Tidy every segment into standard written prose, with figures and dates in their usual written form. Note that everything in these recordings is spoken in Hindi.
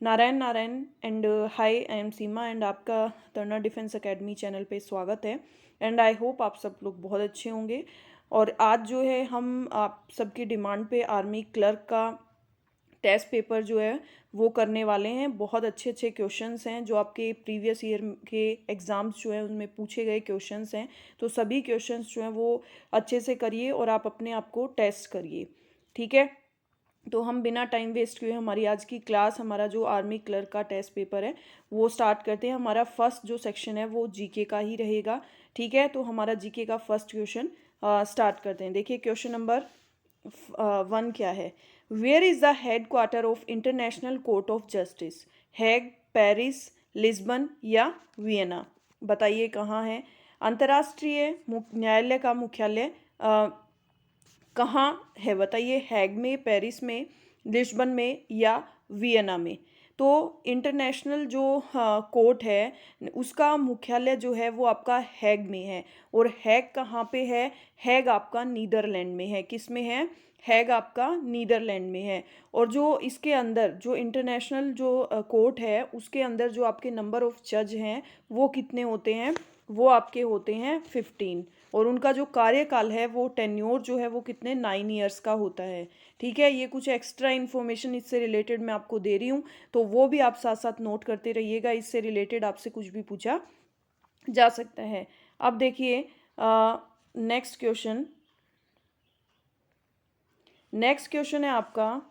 Narayan Narayan and hi, I am Seema and आपका तरना डिफेंस एकेडमी चैनल पे स्वागत है। एंड आई होप आप सब लोग बहुत अच्छे होंगे। और आज जो है हम आप सबकी डिमांड पे आर्मी क्लर्क का टेस्ट पेपर जो है वो करने वाले हैं। बहुत अच्छे अच्छे क्वेश्चंस हैं जो आपके प्रीवियस ईयर के एग्ज़ाम्स जो है उनमें पूछे गए क्वेश्चंस हैं। तो सभी क्वेश्चंस जो हैं वो अच्छे से करिए और आप अपने आप को टेस्ट करिए, ठीक है। तो हम बिना टाइम वेस्ट किए हमारी आज की क्लास, हमारा जो आर्मी क्लर्क का टेस्ट पेपर है वो स्टार्ट करते हैं। हमारा फर्स्ट जो सेक्शन है वो जीके का ही रहेगा, ठीक है। तो हमारा जीके का फर्स्ट क्वेश्चन स्टार्ट करते हैं। देखिए क्वेश्चन नंबर 1 क्या है। Where is the head quarter of international court of justice? Hague, Paris, Lisbon या वियना? बताइए कहाँ है। अंतर्राष्ट्रीय न्यायालय का मुख्यालय कहाँ है बताइए। हैग में, पेरिस में, लिस्बन में या वियना में? तो इंटरनेशनल जो कोर्ट है उसका मुख्यालय जो है वो आपका हैग में है। और हैग कहाँ पे है? हैग आपका नीदरलैंड में है। किस में है? हैग आपका नीदरलैंड में है। और जो इसके अंदर जो इंटरनेशनल जो कोर्ट है उसके अंदर जो आपके नंबर ऑफ जज हैं वो कितने होते हैं? वो आपके होते हैं 15। और उनका जो कार्यकाल है वो टेन्योर जो है वो कितने 9 ईयर्स का होता है, ठीक है। ये कुछ एक्स्ट्रा इन्फॉर्मेशन इससे रिलेटेड मैं आपको दे रही हूँ, तो वो भी आप साथ साथ नोट करते रहिएगा। इससे रिलेटेड आपसे कुछ भी पूछा जा सकता है। अब देखिए नेक्स्ट क्वेश्चन। नेक्स्ट क्वेश्चन है आपका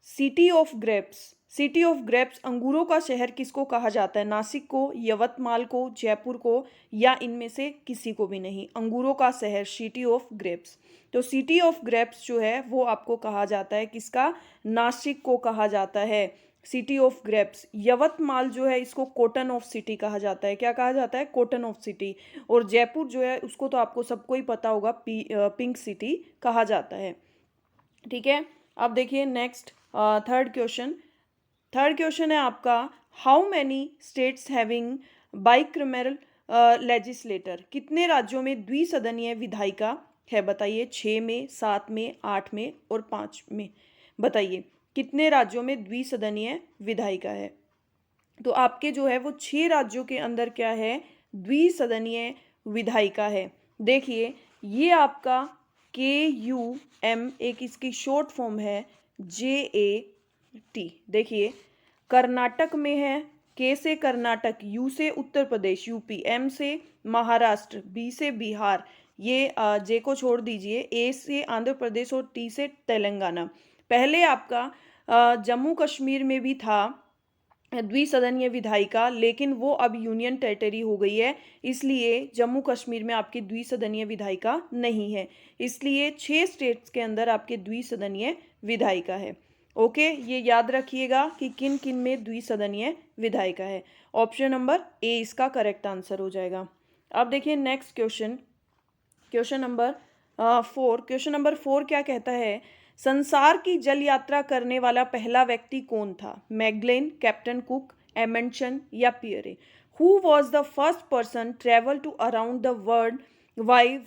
city of grapes. City of grapes, अंगूरों का शहर किसको कहा जाता है? नासिक को, यवतमाल को, जयपुर को या इनमें से किसी को भी नहीं? अंगूरों का शहर सिटी ऑफ ग्रेप्स। तो सिटी ऑफ ग्रेप्स जो है वो आपको कहा जाता है किसका? नासिक को कहा जाता है सिटी ऑफ ग्रेप्स। यवतमाल जो है इसको कॉटन ऑफ सिटी कहा जाता है। क्या कहा जाता है? Cotton of city. और जयपुर जो है उसको तो आपको सबको ही पता होगा, पिंक सिटी कहा जाता है, ठीक है। अब देखिए next third question. Third question है आपका how many states having bicameral legislator? कितने राज्यों में द्विसदनीय विधायिका है बताइए। 6 में, 7 में, 8 में और 5 में? बताइए कितने राज्यों में द्विसदनीय विधायिका है। तो आपके जो है वो 6 राज्यों के अंदर क्या है? द्विसदनीय विधायिका है। देखिए ये आपका KUM एक इसकी शॉर्ट फॉर्म है JAT। देखिए कर्नाटक में है, के से कर्नाटक, यू से उत्तर प्रदेश यूपी, एम से महाराष्ट्र, बी से बिहार, ये जे को छोड़ दीजिए, ए से आंध्र प्रदेश और टी से तेलंगाना। पहले आपका जम्मू कश्मीर में भी था द्विसदनीय विधायिका, लेकिन वो अब यूनियन टेरिटरी हो गई है, इसलिए जम्मू कश्मीर में आपकी द्विसदनीय विधायिका नहीं है। इसलिए 6 स्टेट्स के अंदर आपके द्विसदनीय विधायिका है। ओके, ये याद रखिएगा कि किन किन में द्विसदनीय विधायिका है। ऑप्शन नंबर ए इसका करेक्ट आंसर हो जाएगा। अब देखिए next question. Question number 4। Question number 4 क्या कहता है? संसार की जल यात्रा करने वाला पहला व्यक्ति कौन था? मैगलेन, कैप्टन कुक, एमंडसन या Pierre? Who was the first person travel to around the world by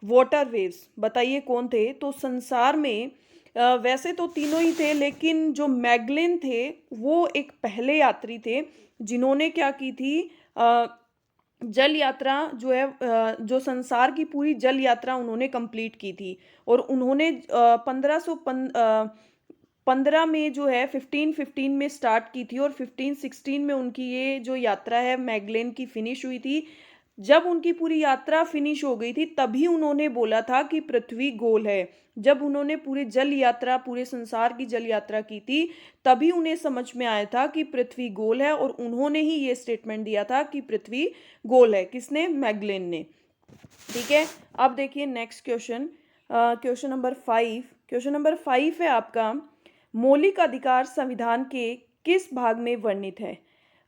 water waves? बताइए कौन थे। तो संसार में वैसे तो तीनों ही थे, लेकिन जो मैगलेन थे वो एक पहले यात्री थे जिन्होंने क्या की थी, जल यात्रा जो है जो संसार की पूरी जल यात्रा उन्होंने कंप्लीट की थी। और उन्होंने 1515 में जो है 1515 में स्टार्ट की थी और 1516 में उनकी ये जो यात्रा है मैगलेन की फिनिश हुई थी। जब उनकी पूरी यात्रा फिनिश हो गई थी तभी उन्होंने बोला था कि पृथ्वी गोल है। जब उन्होंने पूरी जल यात्रा, पूरे संसार की जल यात्रा की थी, तभी उन्हें समझ में आया था कि पृथ्वी गोल है और उन्होंने ही ये स्टेटमेंट दिया था कि पृथ्वी गोल है। किसने? मैगलेन ने, ठीक है। अब देखिए next question. Question number 5। Question number 5 है आपका मौलिक अधिकार संविधान के किस भाग में वर्णित है?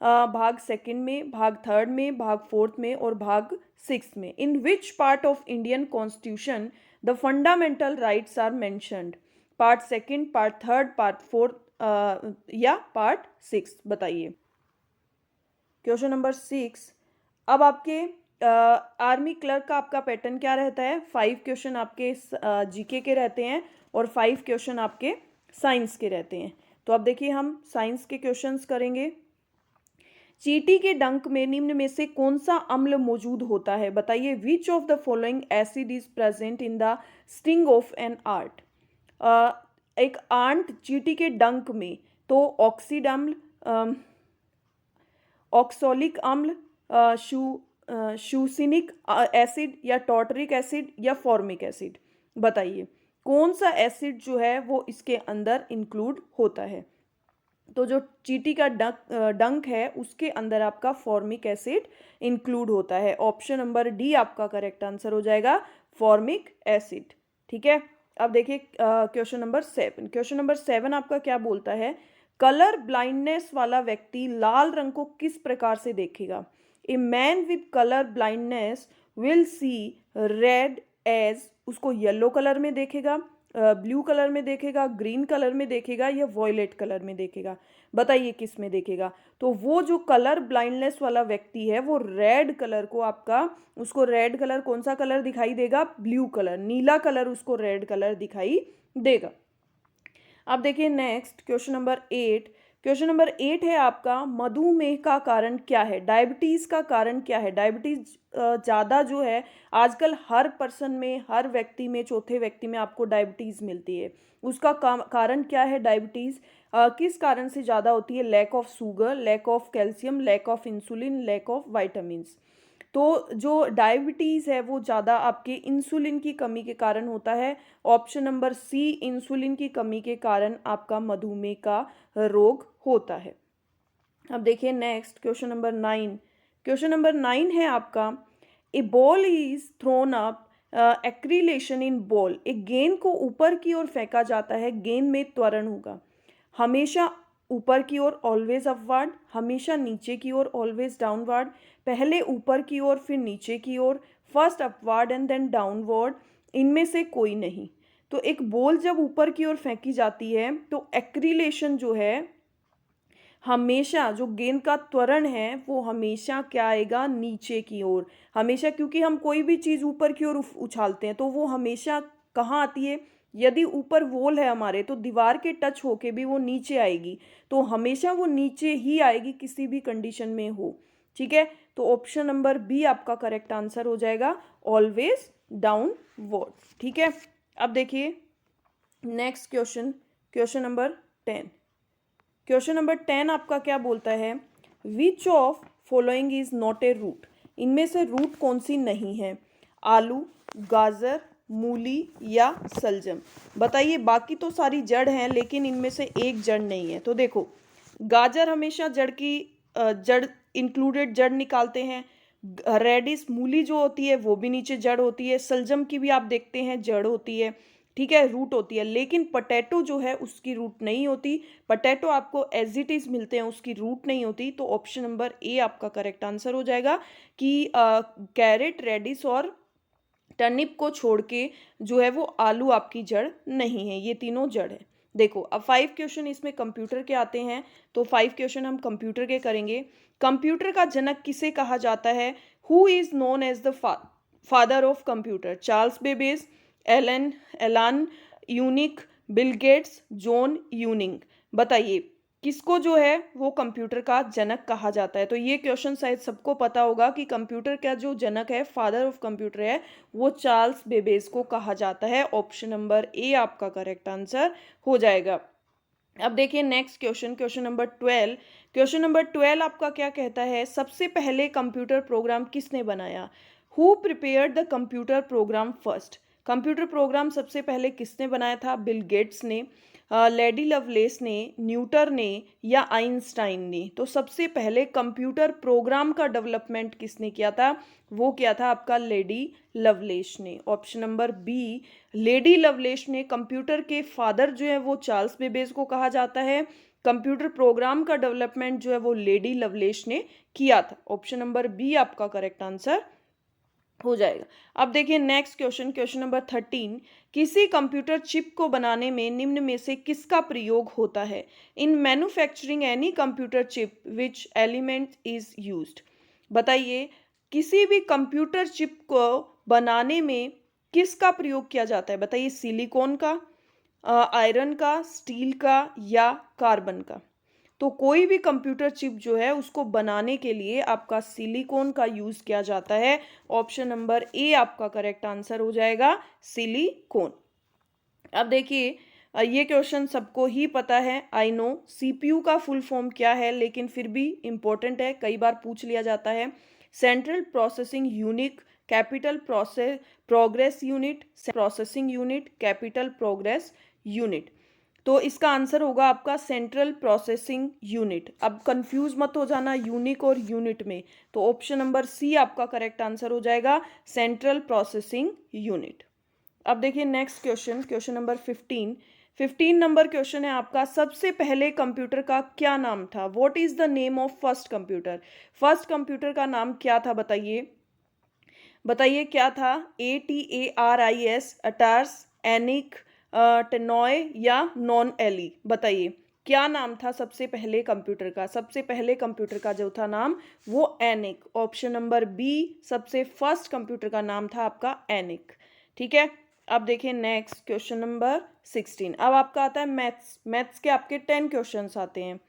भाग सेकंड में, भाग थर्ड में, भाग फोर्थ में और भाग सिक्स में? In which part of Indian constitution the fundamental rights are mentioned? Part second, part third, part fourth या पार्ट सिक्स? बताइए। Question number 6। अब आपके आर्मी क्लर्क का आपका पैटर्न क्या रहता है? 5 क्वेश्चन आपके जीके के रहते हैं और 5 क्वेश्चन आपके साइंस के रहते हैं। तो अब देखिए हम साइंस के क्वेश्चंस करेंगे। चींटी के डंक में निम्न में से कौन सा अम्ल मौजूद होता है? बताइए। Which of the following acid is present in the sting of an art? एक आंट चींटी के डंक में, तो ऑक्सीड अम्ल, ऑक्सोलिक अम्ल, शूसिनिक एसिड, या टॉर्टरिक एसिड, या फॉर्मिक एसिड। बताइए कौन सा एसिड जो है वो इसके अंदर इंक्लूड होता है? तो जो चींटी का डंक है उसके अंदर आपका फॉर्मिक एसिड इंक्लूड होता है। ऑप्शन नंबर डी आपका करेक्ट आंसर हो जाएगा, फॉर्मिक एसिड। ठीक है। अब देखिए क्वेश्चन नंबर 7। क्वेश्चन नंबर 7 आपका क्या बोलता है? कलर ब्लाइंडनेस वाला व्यक्ति लाल रंग को किस प्रकार से देखेगा? A man with colour blindness will see red as, उसको येलो कलर में देखेगा, ब्लू कलर में देखेगा, ग्रीन कलर में देखेगा, या वॉयलेट कलर में देखेगा? बताइए किस में देखेगा? तो वो जो कलर ब्लाइंडनेस वाला व्यक्ति है वो रेड कलर को आपका, उसको रेड कलर, कौन सा कलर दिखाई देगा? ब्लू कलर, नीला कलर उसको रेड कलर दिखाई देगा। अब देखिए next question number 8। Question number 8 है आपका, मधुमेह का कारण क्या है? डायबिटीज का कारण क्या है? डायबिटीज ज़्यादा जो है आजकल हर पर्सन में, हर व्यक्ति में, चौथे व्यक्ति में आपको डायबिटीज़ मिलती है। उसका कारण क्या है? डायबिटीज़ किस कारण से ज़्यादा होती है? Lack of sugar, lack of calcium, lack of insulin, lack of vitamins. तो जो डायबिटीज़ है वो ज़्यादा आपके इंसुलिन की कमी के कारण होता है। ऑप्शन नंबर सी, इंसुलिन की कमी के कारण आपका मधुमेह का रोग होता है। अब देखिए next question number 9। Question number 9 है आपका, a ball is thrown up, acceleration in ball, एक गेंद को ऊपर की ओर फेंका जाता है, गेंद में त्वरण होगा। हमेशा ऊपर की ओर ऑलवेज अपवर्ड, हमेशा नीचे की ओर ऑलवेज डाउनवर्ड, पहले ऊपर की ओर फिर नीचे की ओर, first upward and then downward, इनमें से कोई नहीं। तो एक बॉल जब ऊपर की ओर फेंकी जाती है तो एक्रीलेशन जो है, हमेशा जो गेंद का त्वरण है वो हमेशा क्या आएगा? नीचे की ओर। हमेशा, क्योंकि हम कोई भी चीज़ ऊपर की ओर उछालते हैं तो वो हमेशा कहाँ आती है? यदि ऊपर वॉल है हमारे तो दीवार के टच होके भी वो नीचे आएगी, तो हमेशा वो नीचे ही आएगी किसी भी कंडीशन में हो। ठीक है। तो ऑप्शन नंबर बी आपका करेक्ट आंसर हो जाएगा, ऑलवेज डाउनवर्ड। ठीक है। अब देखिए next question, question number 10। Question number 10 आपका क्या बोलता है? Which of following is not a root, इनमें से रूट कौन सी नहीं है? आलू, गाजर, मूली, या सलजम। बताइए। बाकी तो सारी जड़ हैं लेकिन इनमें से एक जड़ नहीं है। तो देखो, गाजर हमेशा जड़ की जड़ इंक्लूडेड जड़ निकालते हैं। रेडिश मूली जो होती है वो भी नीचे जड़ होती है। सलजम की भी आप देखते हैं जड़ होती है, ठीक है, रूट होती है। लेकिन पटेटो जो है उसकी रूट नहीं होती। पटेटो आपको एज इट इज मिलते हैं, उसकी रूट नहीं होती। तो ऑप्शन नंबर ए आपका करेक्ट आंसर हो जाएगा कि कैरेट, रेडिश और टर्निप को छोड़ के जो है वो आलू आपकी जड़ नहीं है, ये तीनों जड़ है। देखो अब 5 क्वेश्चन इसमें कंप्यूटर के आते हैं, तो 5 क्वेश्चन हम कंप्यूटर के करेंगे। कंप्यूटर का जनक किसे कहा जाता है? Who is known as the father of computer? Charles Babbage, Alan यूनिक, बिल गेट्स, जॉन यूनिंग। बताइए किसको जो है वो कंप्यूटर का जनक कहा जाता है? तो ये क्वेश्चन शायद सबको पता होगा कि कंप्यूटर का जो जनक है, फादर ऑफ कंप्यूटर है, वो चार्ल्स बेबेज को कहा जाता है। ऑप्शन नंबर ए आपका करेक्ट आंसर हो जाएगा। अब देखिए next question, question number 12। Question number 12 आपका क्या कहता है? सबसे पहले कंप्यूटर प्रोग्राम किसने बनाया? Who prepared the computer program first? Computer program सबसे पहले किसने बनाया था? बिल गेट्स ने, लेडी लवलेस ने, न्यूटन ने, या आइंस्टाइन ने? तो सबसे पहले कंप्यूटर प्रोग्राम का डेवलपमेंट किसने किया था? वो किया था आपका लेडी लवलेस ने। Option number B, lady Lovelace ने। कंप्यूटर के फादर जो है वो चार्ल्स बेबेज को कहा जाता है। कंप्यूटर प्रोग्राम का डेवलपमेंट जो है वो लेडी लवलेस ने किया था। ऑप्शन नंबर बी आपका करेक्ट आंसर हो जाएगा। अब देखिए नेक्स्ट क्वेश्चन, क्वेश्चन नंबर 13। किसी कंप्यूटर चिप को बनाने में निम्न में से किसका प्रयोग होता है? In manufacturing any computer chip which element is used? बताइए किसी भी कंप्यूटर चिप को बनाने में किसका प्रयोग किया जाता है? बताइए सिलिकॉन का, आयरन का, स्टील का या कार्बन का। तो कोई भी कंप्यूटर चिप जो है उसको बनाने के लिए आपका सिलिकॉन का यूज़ किया जाता है। ऑप्शन नंबर ए आपका करेक्ट आंसर हो जाएगा, सिलिकॉन। अब देखिए ये क्वेश्चन सबको ही पता है, आई नो। सीपीयू का फुल फॉर्म क्या है, लेकिन फिर भी इम्पोर्टेंट है, कई बार पूछ लिया जाता है। Central processing unit, capital progress unit, processing unit, capital progress unit. तो इसका आंसर होगा आपका सेंट्रल प्रोसेसिंग यूनिट। अब कंफ्यूज मत हो जाना यूनिक और यूनिट में, तो ऑप्शन नंबर सी आपका करेक्ट आंसर हो जाएगा, सेंट्रल प्रोसेसिंग यूनिट। अब देखिए next question, question number 15 number question है आपका, सबसे पहले कंप्यूटर का क्या नाम था? What is the name of first computer? First computer का नाम क्या था, बताइए बताइए क्या था? ATARIS, अटार्स, एनिक, टेनॉय या नॉन एली? बताइए क्या नाम था सबसे पहले कंप्यूटर का? सबसे पहले कंप्यूटर का जो था नाम वो एनिक। ऑप्शन नंबर बी, सबसे फर्स्ट कंप्यूटर का नाम था आपका एनिक। ठीक है। अब देखिए नेक्स्ट क्वेश्चन नंबर 16। अब आपका आता है मैथ्स। मैथ्स के आपके 10 क्वेश्चंस आते हैं।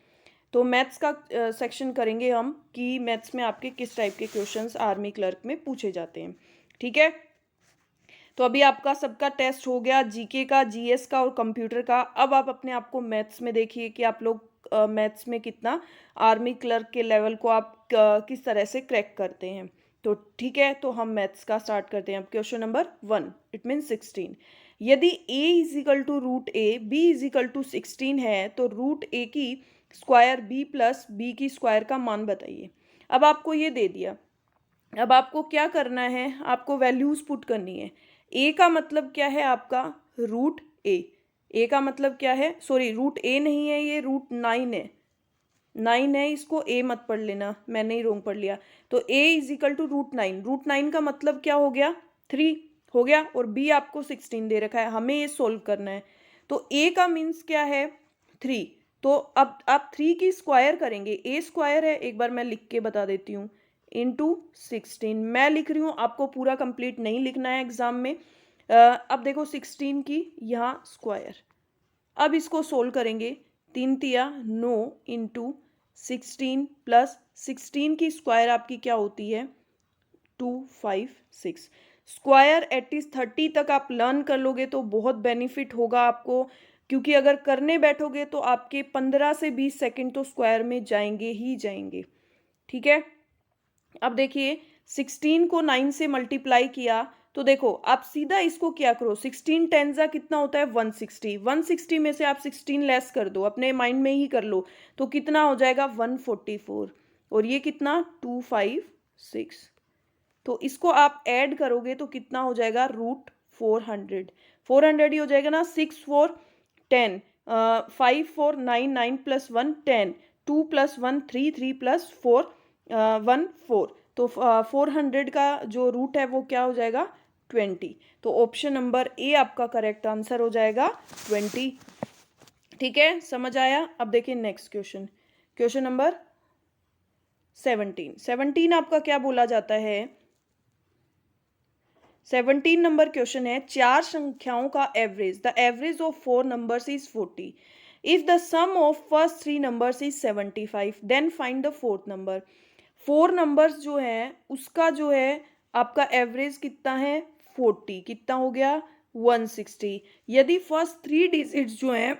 तो मैथ्स का सेक्शन करेंगे हम कि मैथ्स में आपके किस टाइप के क्वेश्चंस आर्मी क्लर्क में पूछे जाते हैं। ठीक है। तो अभी आपका सबका टेस्ट हो गया, जीके का, जीएस का और कंप्यूटर का। अब आप अपने आप को मैथ्स में देखिए कि आप लोग मैथ्स में कितना आर्मी क्लर्क के लेवल को आप किस तरह से क्रैक करते हैं। तो ठीक है, तो हम मैथ्स का स्टार्ट करते हैं। अब क्वेश्चन नंबर 1, इट मीन 16। यदि a equal to root A, B equal to 16 है, तो रूट ए की स्क्वायर बी प्लस बी की स्क्वायर का मान बताइए। अब आपको ये दे दिया, अब आपको क्या करना है, आपको वैल्यूज पुट करनी है। ए का मतलब क्या है आपका? रूट ए। ए का मतलब क्या है? सॉरी, रूट ए नहीं है, ये रूट 9 है। 9 है, इसको ए मत पढ़ लेना, मैंने ही रोंग पढ़ लिया। तो a is equal to root 9। Root 9 का मतलब क्या हो गया? 3 हो गया। और बी आपको 16 दे रखा है, हमें ये सोल्व करना है। तो ए का मीन्स क्या है? 3। तो अब आप 3 की स्क्वायर करेंगे, ए स्क्वायर है, एक बार मैं लिख के बता देती हूँ, इंटू 16। मैं लिख रही हूँ, आपको पूरा कंप्लीट नहीं लिखना है एग्जाम में। अब देखो 16 की यहाँ स्क्वायर, अब इसको सोल्व करेंगे। 3 तिया 9 इंटू 16 प्लस 16 की स्क्वायर आपकी क्या होती है? 256। स्क्वायर एटलीस्ट 30 तक आप लर्न कर लोगे तो बहुत बेनिफिट होगा आपको, क्योंकि अगर करने बैठोगे तो आपके 15 से 20 सेकंड तो स्क्वायर में जाएंगे ही जाएंगे। ठीक है। अब देखिए 16 को 9 से मल्टीप्लाई किया, तो देखो आप सीधा इसको क्या करो, 16 टेंजा कितना होता है? 160। 160 में से आप 16 लेस कर दो, अपने माइंड में ही कर लो, तो कितना हो जाएगा? 144। और ये कितना? 256। तो इसको आप ऐड करोगे तो कितना हो जाएगा? रूट 400। 400 ही हो जाएगा ना। 6 4 10, 5 4 9, 9 प्लस 1 10, 2 प्लस 1 3, 3 प्लस 4 1 4। तो 400 का जो रूट है वो क्या हो जाएगा? 20। तो ऑप्शन नंबर ए आपका करेक्ट आंसर हो जाएगा 20। ठीक है, समझ आया? अब देखिए नेक्स्ट क्वेश्चन, क्वेश्चन नंबर 17। 17 आपका क्या बोला जाता है? 17 नंबर क्वेश्चन है, चार संख्याओं का average, the average of 4 numbers is 40। If the sum of first 3 numbers is 75, then find the fourth number. 4 numbers जो है उसका जो है आपका एवरेज कितना है? 40। कितना हो गया? 160। यदि फर्स्ट 3 डिजिट्स जो हैं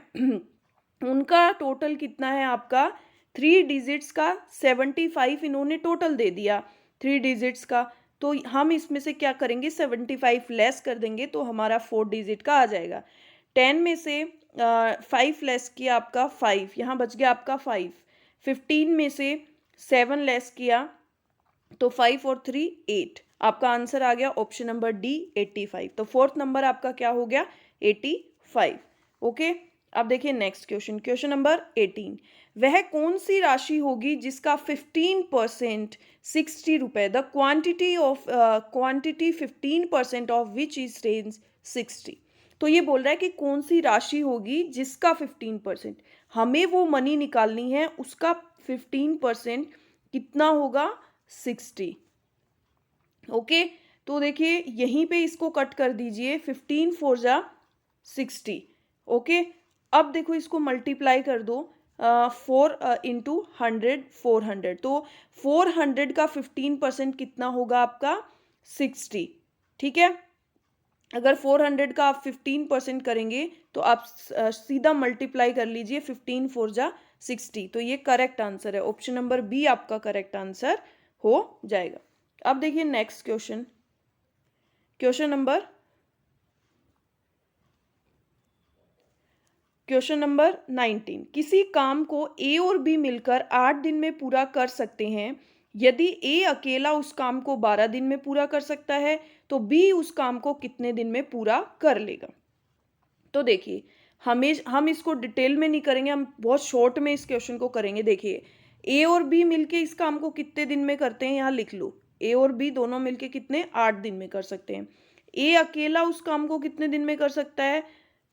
उनका टोटल कितना है आपका? 3 डिजिट्स का 75 इन्होंने टोटल दे दिया 3 डिजिट्स का, तो हम इसमें से क्या करेंगे? 75 लेस कर देंगे तो हमारा 4 डिजिट का आ जाएगा। 10 में से 5 लेस किया आपका 5, यहाँ बच गया आपका 5। 15 में से 7 लेस किया तो 5 और 3 8। आपका आंसर आ गया ऑप्शन नंबर डी 85। तो फोर्थ नंबर आपका क्या हो गया? 85। ओके। अब देखिए नेक्स्ट क्वेश्चन, क्वेश्चन नंबर 18। वह कौन सी राशि होगी जिसका 15% 60 रुपए, the quantity 15% of which is range 60। तो ये बोल रहा है कि कौन सी राशि होगी जिसका 15%, हमें वो मनी निकालनी है, उसका 15% कितना होगा? 60। ओके। तो देखिए यहीं पे इसको कट कर दीजिए, 15 4 जा 60। ओके, अब देखो इसको मल्टीप्लाई कर दो, 4 इंटू 100, 400, तो 400 का 15% कितना होगा आपका 60। ठीक है, अगर 400 का आप 15% करेंगे तो आप सीधा मल्टीप्लाई कर लीजिए, 15 4 जा 60, तो ये करेक्ट आंसर है, ऑप्शन नंबर बी आपका करेक्ट आंसर हो जाएगा। अब देखिए नेक्स्ट क्वेश्चन, क्वेश्चन नंबर 19, किसी काम को ए और बी मिलकर 8 दिन में पूरा कर सकते हैं। यदि ए अकेला उस काम को 12 दिन में पूरा कर सकता है तो बी उस काम को कितने दिन में पूरा कर लेगा। तो देखिए, हम इसको डिटेल में नहीं करेंगे, हम बहुत शॉर्ट में इस क्वेश्चन को करेंगे। देखिए, ए और बी मिलके इस काम को कितने दिन में करते हैं, यहाँ लिख लो, ए और बी दोनों मिलके कितने 8 दिन में कर सकते हैं। ए अकेला उस काम को कितने दिन में कर सकता है,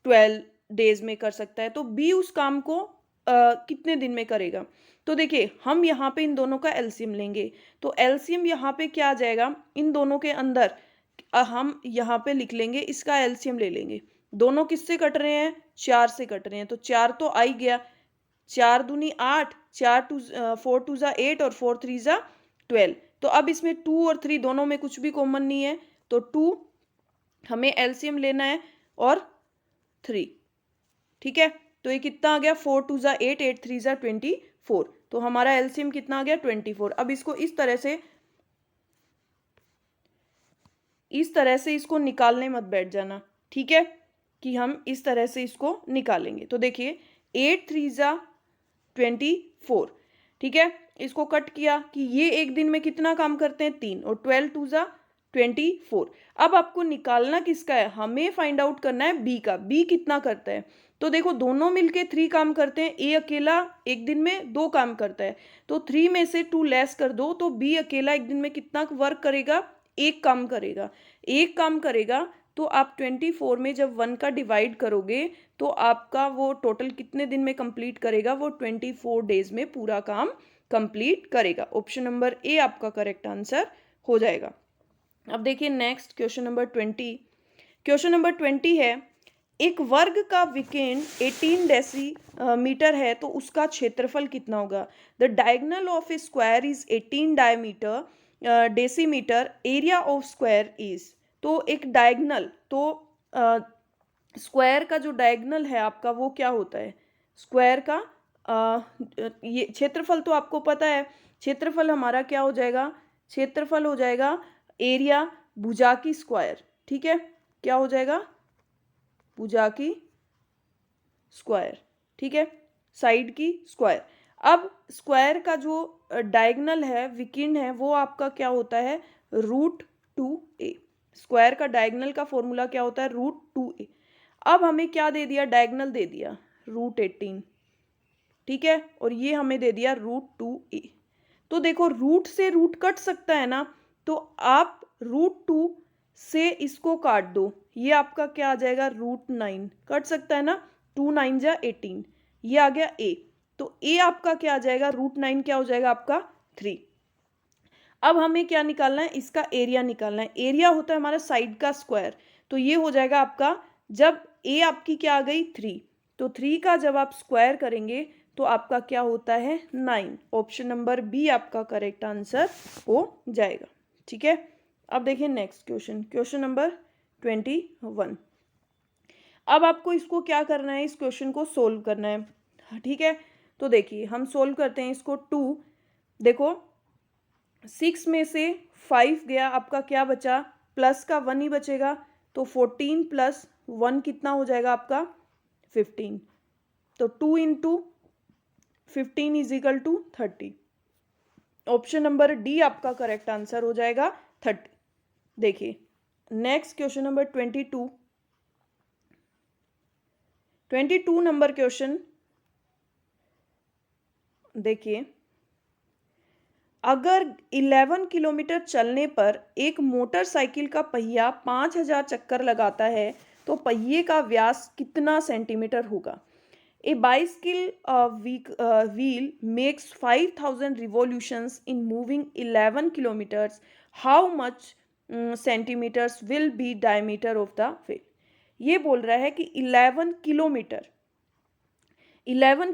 12 डेज में कर सकता है, तो बी उस काम को कितने दिन में करेगा। तो देखिए, हम यहाँ पे इन दोनों का एलसीएम लेंगे, तो एलसीएम यहाँ पे क्या आ जाएगा, इन दोनों के अंदर हम यहाँ पे लिख लेंगे, इसका एलसीएम ले लेंगे। दोनों किससे कट रहे हैं, 4 से कट रहे हैं, तो 4 तो आ ही गया, 4 दूनी 8, 4 टू जा 8 और 4 3 जा 12। तो अब इसमें 2 और 3 दोनों में कुछ भी कॉमन नहीं है, तो 2 हमें एलसीएम लेना है और 3। ठीक है, तो ये कितना आ गया, 4 2 जा 8, 8 3 जा 24, तो हमारा एलसीएम कितना आ गया 24। अब इसको इस तरह से इसको निकालने मत बैठ जाना, ठीक है, कि हम इस तरह से इसको निकालेंगे। तो देखिए, 8 3 जा 24, ठीक है, इसको कट किया कि ये एक दिन में कितना काम करते हैं 3, और 12 2 जा 24। अब आपको निकालना किसका है, हमें फाइंड आउट करना है बी का, बी कितना करता है। तो देखो, दोनों मिलके 3 काम करते हैं, ए अकेला एक दिन में 2 काम करता है, तो 3 में से 2 लेस कर दो, तो बी अकेला एक दिन में कितना वर्क करेगा, एक काम करेगा। एक काम करेगा तो आप 24 में जब 1 का डिवाइड करोगे तो आपका वो टोटल कितने दिन में कंप्लीट करेगा, वो 24 डेज में पूरा काम कंप्लीट करेगा। ऑप्शन नंबर ए आपका करेक्ट आंसर हो जाएगा। अब देखिए next question number 20। Question number 20 है, एक वर्ग का विकीर्ण 18 डेसीमीटर है तो उसका क्षेत्रफल कितना होगा। The diagonal of A square is 18 diameter decimetre, area of square is. तो एक डायगोनल, तो स्क्वायर का जो डायगोनल है आपका वो क्या होता है, स्क्वायर का ये क्षेत्रफल तो आपको पता है, क्षेत्रफल हमारा क्या हो जाएगा, क्षेत्रफल हो जाएगा एरिया भुजा की स्क्वायर। ठीक है, क्या हो जाएगा, भुजा की स्क्वायर, ठीक है, साइड की स्क्वायर। अब स्क्वायर का जो डायगोनल है, विकीर्ण है, वो आपका क्या होता है, √2a। स्क्वायर का डायगोनल का फॉर्मूला क्या होता है, √2a। अब हमें क्या दे दिया, डायगोनल दे दिया √18, ठीक है, और ये हमें दे दिया √2a। तो देखो, रूट से रूट कट सकता है ना, तो आप √2 से इसको काट दो, ये आपका क्या आ जाएगा, √9 कट सकता है ना, 2 9 जा 18, ये आ गया a। तो a आपका क्या आ जाएगा, √9 क्या हो जाएगा आपका 3। अब हमें क्या निकालना है, इसका एरिया निकालना है। एरिया होता है हमारा साइड का स्क्वायर, तो ये हो जाएगा आपका, जब a आपकी क्या आ गई 3, तो 3 का जब आप स्क्वायर करेंगे तो आपका क्या होता है 9। ऑप्शन नंबर बी आपका करेक्ट आंसर हो जाएगा। ठीक है, अब देखिए नेक्स्ट क्वेश्चन, क्वेश्चन नंबर 21। अब आपको इसको क्या करना है, इस क्वेश्चन को सोल्व करना है। ठीक है, तो देखिए हम सोल्व करते हैं इसको। 2 देखो, 6 में से 5 गया, आपका क्या बचा, प्लस का 1 ही बचेगा, तो 14 + 1 कितना हो जाएगा आपका 15। तो 2 × 15 = 30। ऑप्शन नंबर डी आपका करेक्ट आंसर हो जाएगा 30। देखिए next question number 22 number question देखिए, अगर 11 किलोमीटर चलने पर एक मोटरसाइकिल का पहिया 5000 चक्कर लगाता है तो पहिए का व्यास कितना सेंटीमीटर होगा। ए bicycle wheel makes 5000 revolutions in moving 11 kilometers. How much centimeters will be diameter of the wheel? ये बोल रहा है कि 11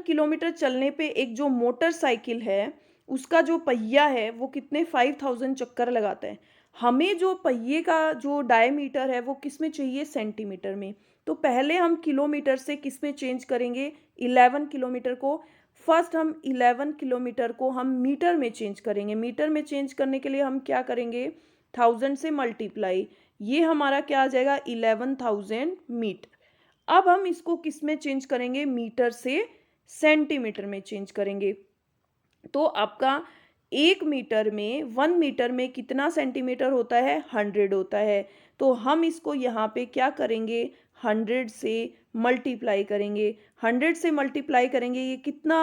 किलोमीटर चलने पे एक जो मोटरसाइकिल है उसका जो पहिया है वो कितने 5000 चक्कर लगाता है। हमें जो पहिए का जो डायमीटर है वो किस में चाहिए, सेंटीमीटर में। तो पहले हम किलोमीटर से किस में चेंज करेंगे, 11 किलोमीटर को। फर्स्ट हम 11 किलोमीटर को हम मीटर में चेंज करेंगे। मीटर में चेंज करने के लिए हम क्या करेंगे, 1000 से मल्टीप्लाई, ये हमारा क्या आ जाएगा 11,000 मीटर। अब हम इसको किस में चेंज करेंगे, मीटर से सेंटीमीटर में चेंज करेंगे। तो आपका 1 मीटर में कितना सेंटीमीटर होता है, 100 होता है। तो हम इसको यहाँ पे क्या करेंगे, 100 से मल्टीप्लाई करेंगे। 100 से मल्टीप्लाई करेंगे, ये कितना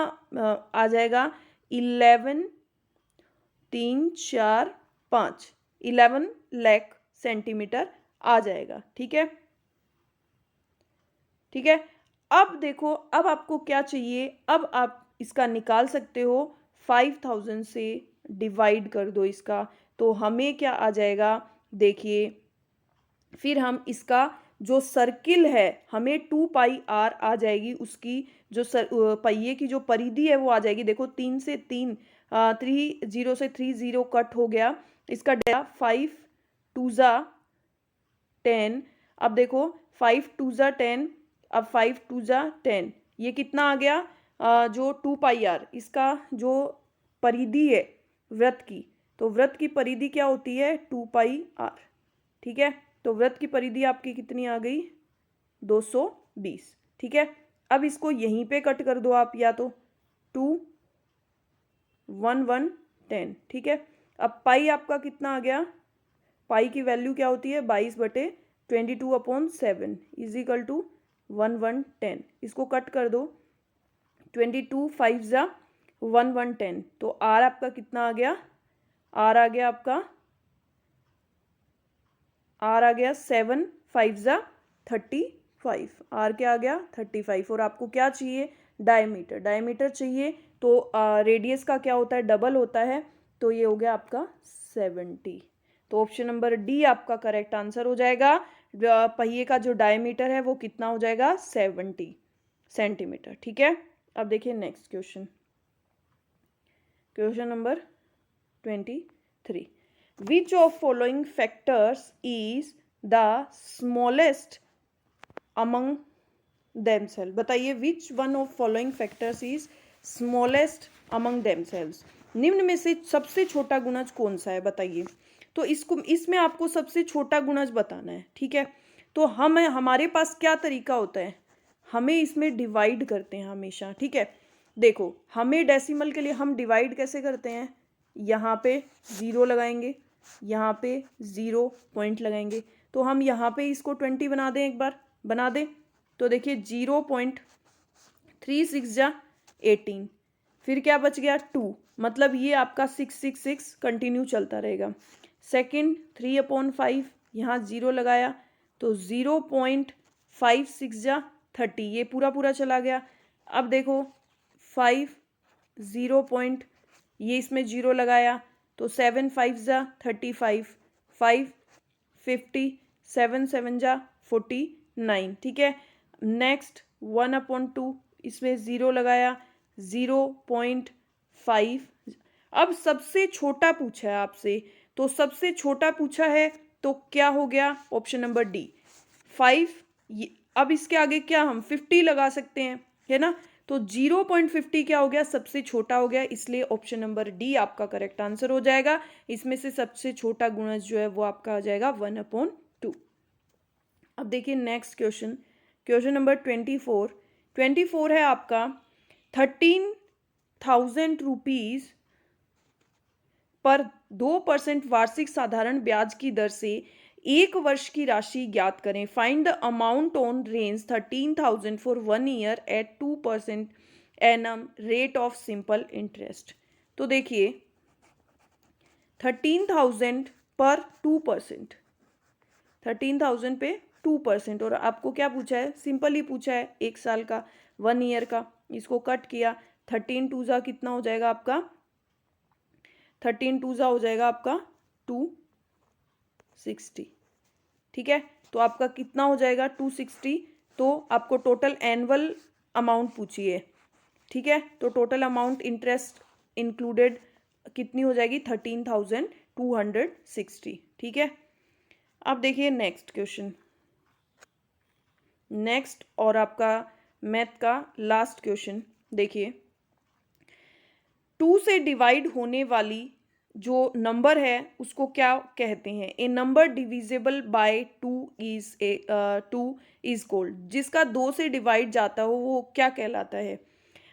आ जाएगा, 11 3 4 5, 11 लाख सेंटीमीटर आ जाएगा। ठीक है, ठीक है। अब देखो, अब आपको क्या चाहिए, अब आप इसका निकाल सकते हो, 5000 से डिवाइड कर दो इसका, तो हमें क्या आ जाएगा, देखिए फिर हम इसका जो सर्किल है हमें 2 पाई आर आ जाएगी, उसकी जो पहिए की जो परिधि है वो आ जाएगी। देखो 3 से 3 3 0 से 3 0 कट हो गया, इसका डेटा 5 2 10। अब देखो 5 2 10, अब 5 2 10, ये कितना आ गया, जो 2 पाई आर, इसका जो परिधि है वृत्त की, तो वृत्त की परिधि क्या होती है, 2 पाई आर। ठीक है, तो वृत्त की परिधि आपकी कितनी आ गई, 220। ठीक है, अब इसको यहीं पे कट कर दो आप, या तो 2 1 1 10। ठीक है, अब पाई आपका कितना आ गया, पाई की वैल्यू क्या होती है, 22/22/7 इज इक्वल टू 1 1 10। इसको कट कर दो, 22 5 1 1 10, तो आर आपका कितना आ गया, आर आ गया आपका, आर आ गया 7 5 35, आर क्या आ गया 35। और आपको क्या चाहिए, डायमीटर, डायमीटर चाहिए, तो रेडियस का क्या होता है, डबल होता है, तो ये हो गया आपका 70। तो ऑप्शन नंबर डी आपका करेक्ट आंसर हो जाएगा। पहिए का जो डायमीटर है वो कितना हो जाएगा, 70 सेंटीमीटर। ठीक है, अब देखिए next question, question number 23। Which of following factors is the smallest among themselves? बताइए, which one of following factors is smallest among themselves? निम्न में से सबसे छोटा गुणज कौन सा है, बताइए। तो इसमें आपको सबसे छोटा गुणज बताना है। ठीक है, तो हमारे पास क्या तरीका होता है, हमें इसमें डिवाइड करते हैं हमेशा। ठीक है, देखो हमें डेसिमल के लिए हम डिवाइड कैसे करते हैं, यहाँ पे 0 लगाएंगे, यहाँ पे 0 पॉइंट लगाएंगे, तो हम यहाँ पे इसको 20 बना दें, एक बार बना दें, तो देखिए 0.36 18, फिर क्या बच गया 2, मतलब ये आपका 666 कंटिन्यू चलता रहेगा। सेकंड 3/5, यहाँ 0 लगाया, तो 0.56 30, ये पूरा पूरा चला गया। अब देखो 5 0. ये इसमें 0 लगाया, तो 7 5 35, 5 50, 7 7 49। ठीक है, नेक्स्ट 1/2, इसमें 0 लगाया, 0.5। अब सबसे छोटा पूछा है आपसे, तो सबसे छोटा पूछा है तो क्या हो गया, ऑप्शन नंबर डी 5। अब इसके आगे क्या हम 50 लगा सकते हैं, है ना, तो 0.50 क्या हो गया, सबसे छोटा हो गया, इसलिए ऑप्शन नंबर डी आपका करेक्ट आंसर हो जाएगा। इसमें से सबसे छोटा गुणज जो है वो आपका आ जाएगा 1/2। अब देखिए नेक्स्ट क्वेश्चन, क्वेश्चन नंबर 24 है आपका, 13,000 रुपीज पर 2% वार्षिक साधारण ब्याज की दर से 1 वर्ष की राशि ज्ञात करें। Find the amount on range 13,000 for 1 year at 2% annum rate of simple interest. तो देखिए 13,000 पर 2%, 13,000 पे 2%, और आपको क्या पूछा है, सिंपल ही पूछा है, 1 साल का 1 ईयर का। इसको कट किया, 13 2 कितना हो जाएगा आपका, 13 2 हो जाएगा आपका 260। ठीक है। तो आपका कितना हो जाएगा 260। तो आपको टोटल एनुअल अमाउंट पूछिए, ठीक है। तो टोटल अमाउंट इंटरेस्ट इंक्लूडेड कितनी हो जाएगी 13,260, ठीक है। अब देखिए नेक्स्ट क्वेश्चन, नेक्स्ट और आपका मैथ का लास्ट क्वेश्चन देखिए। 2 से डिवाइड होने वाली जो नंबर है उसको क्या कहते हैं? A number divisible by 2 is called. जिसका 2 से डिवाइड जाता हो वो क्या कहलाता है?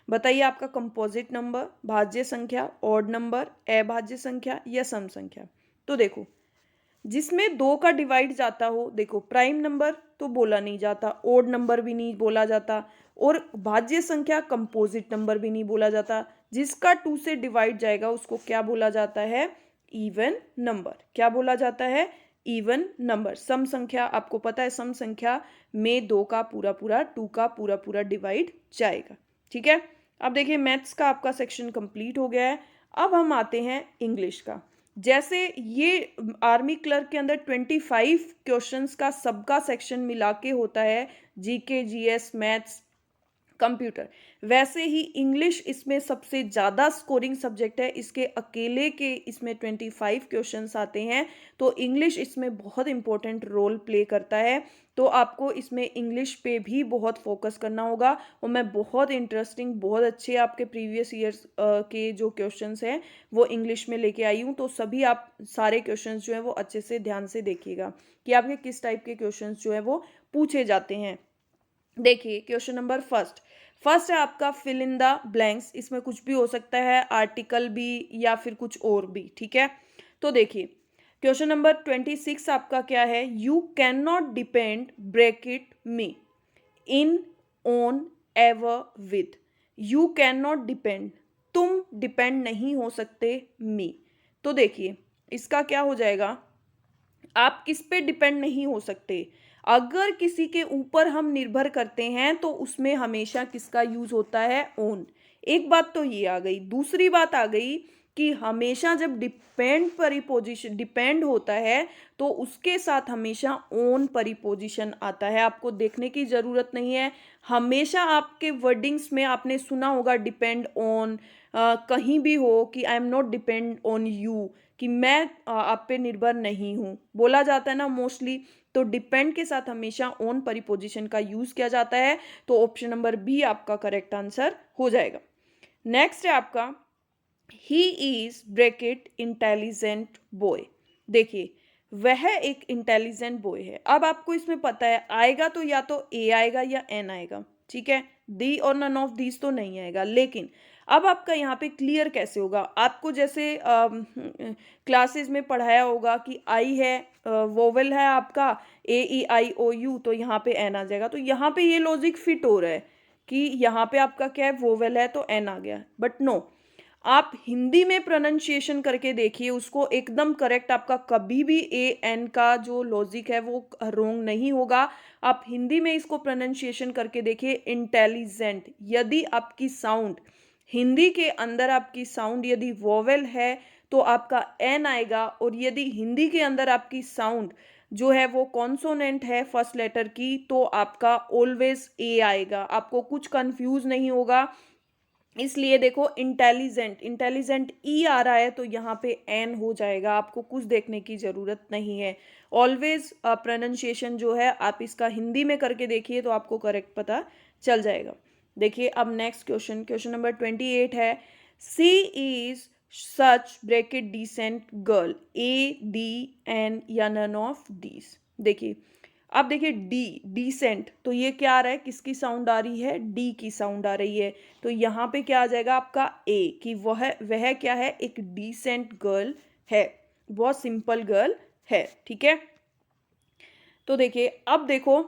बताइए, आपका कंपोजिट नंबर, भाज्य संख्या, ऑड नंबर, अभाज्य संख्या या सम संख्या। तो देखो, जिसमें 2 का डिवाइड जाता हो, देखो प्राइम नंबर तो बोला नहीं जाता, ओड नंबर भी नहीं बोला जाता, और भाज्य संख्या कंपोजिट नंबर भी नहीं बोला जाता। जिसका 2 से डिवाइड जाएगा उसको क्या बोला जाता है? Even number. क्या बोला जाता है? Even number. सम संख्या, आपको पता है सम संख्या में 2 का पूरा पूरा, 2 का पूरा पूरा डिवाइड जाएगा, ठीक है। अब देखिए मैथ्स का आपका सेक्शन कंप्लीट हो गया है। अब हम आते हैं इंग्लिश का। जैसे ये आर्मी क्लर्क के अंदर 25 क्वेश्चंस का सबका सेक्शन मिला के होता है, जीके, जीएस, मैथ्स, कंप्यूटर, वैसे ही इंग्लिश इसमें सबसे ज़्यादा स्कोरिंग सब्जेक्ट है। इसके अकेले के इसमें 25 क्वेश्चंस आते हैं, तो इंग्लिश इसमें बहुत इंपॉर्टेंट रोल प्ले करता है। तो आपको इसमें इंग्लिश पे भी बहुत फोकस करना होगा। और मैं बहुत इंटरेस्टिंग, बहुत अच्छे आपके प्रीवियस ईयर्स के जो क्वेश्चंस हैं वो इंग्लिश में लेके आई हूँ। तो सभी आप सारे क्वेश्चंस जो है वो अच्छे से ध्यान से देखिएगा कि आपके किस टाइप के क्वेश्चंस जो है वो पूछे जाते हैं। देखिए क्वेश्चन नंबर फर्स्ट है आपका फिल इन द ब्लैंक्स। इसमें कुछ भी हो सकता है, आर्टिकल भी या फिर कुछ और भी, ठीक है। तो देखिए क्वेश्चन नंबर 26 आपका क्या है? You can not depend bracket me in on ever with. You can not depend, तुम डिपेंड नहीं हो सकते मी। तो देखिए इसका क्या हो जाएगा? आप किस पे डिपेंड नहीं हो सकते? अगर किसी के ऊपर हम निर्भर करते हैं तो उसमें हमेशा किसका यूज होता है? ओन। एक बात तो ये आ गई। दूसरी बात आ गई कि हमेशा जब डिपेंड परिपोजिशन डिपेंड होता है तो उसके साथ हमेशा ओन परिपोजिशन आता है। आपको देखने की जरूरत नहीं है, हमेशा आपके वर्डिंग्स में आपने सुना होगा डिपेंड ऑन। कहीं भी हो कि I am not depend on you, कि मैं आप पे निर्भर नहीं हूँ, बोला जाता है ना मोस्टली। तो डिपेंड के साथ हमेशा ऑन परिपोजिशन का यूज किया जाता है। तो ऑप्शन नंबर बी आपका करेक्ट आंसर हो जाएगा। नेक्स्ट है आपका he is bracket intelligent boy. देखिए वह एक इंटेलिजेंट बॉय है। अब आपको इसमें पता है आएगा तो या तो ए आएगा या एन आएगा, ठीक है। दी और नन ऑफ दीज तो नहीं आएगा। लेकिन अब आपका यहाँ पे क्लियर कैसे होगा? आपको जैसे क्लासेस में पढ़ाया होगा कि आई है, वोवेल है आपका AEIOU, तो यहाँ पे एन आ जाएगा। तो यहाँ पे ये लॉजिक फिट हो रहा है कि यहाँ पे आपका क्या है, वोवेल है तो एन आ गया। बट नो, आप हिंदी में प्रोनाउंसिएशन करके देखिए उसको, एकदम करेक्ट आपका कभी भी AN का जो लॉजिक है वो रोंग नहीं होगा। आप हिंदी में इसको प्रोनाउंसिएशन करके देखिए इंटेलिजेंट। यदि आपकी साउंड हिंदी के अंदर आपकी साउंड यदि वोवेल है तो आपका एन आएगा, और यदि हिंदी के अंदर आपकी साउंड जो है वो कॉन्सोनेंट है फर्स्ट लेटर की तो आपका ऑलवेज ए आएगा। आपको कुछ कंफ्यूज नहीं होगा। इसलिए देखो इंटेलिजेंट, इंटेलिजेंट ई आ रहा है तो यहाँ पे एन हो जाएगा। आपको कुछ देखने की जरूरत नहीं है। ऑलवेज प्रोनाउंसिएशन जो है आप इसका हिंदी में करके देखिए तो आपको करेक्ट पता चल जाएगा। देखिए अब नेक्स्ट क्वेश्चन, क्वेश्चन नंबर 28 है she is such bracket decent girl, ADN या नन ऑफ दीज। देखिए अब देखिए डी, डिसेंट, तो ये क्या आ रहा है? किसकी साउंड आ रही है? डी की साउंड आ रही है। तो यहाँ पे क्या आ जाएगा आपका ए, कि वह क्या है? एक डिसेंट गर्ल है, बहुत सिंपल गर्ल है, ठीक है। तो देखिए अब देखो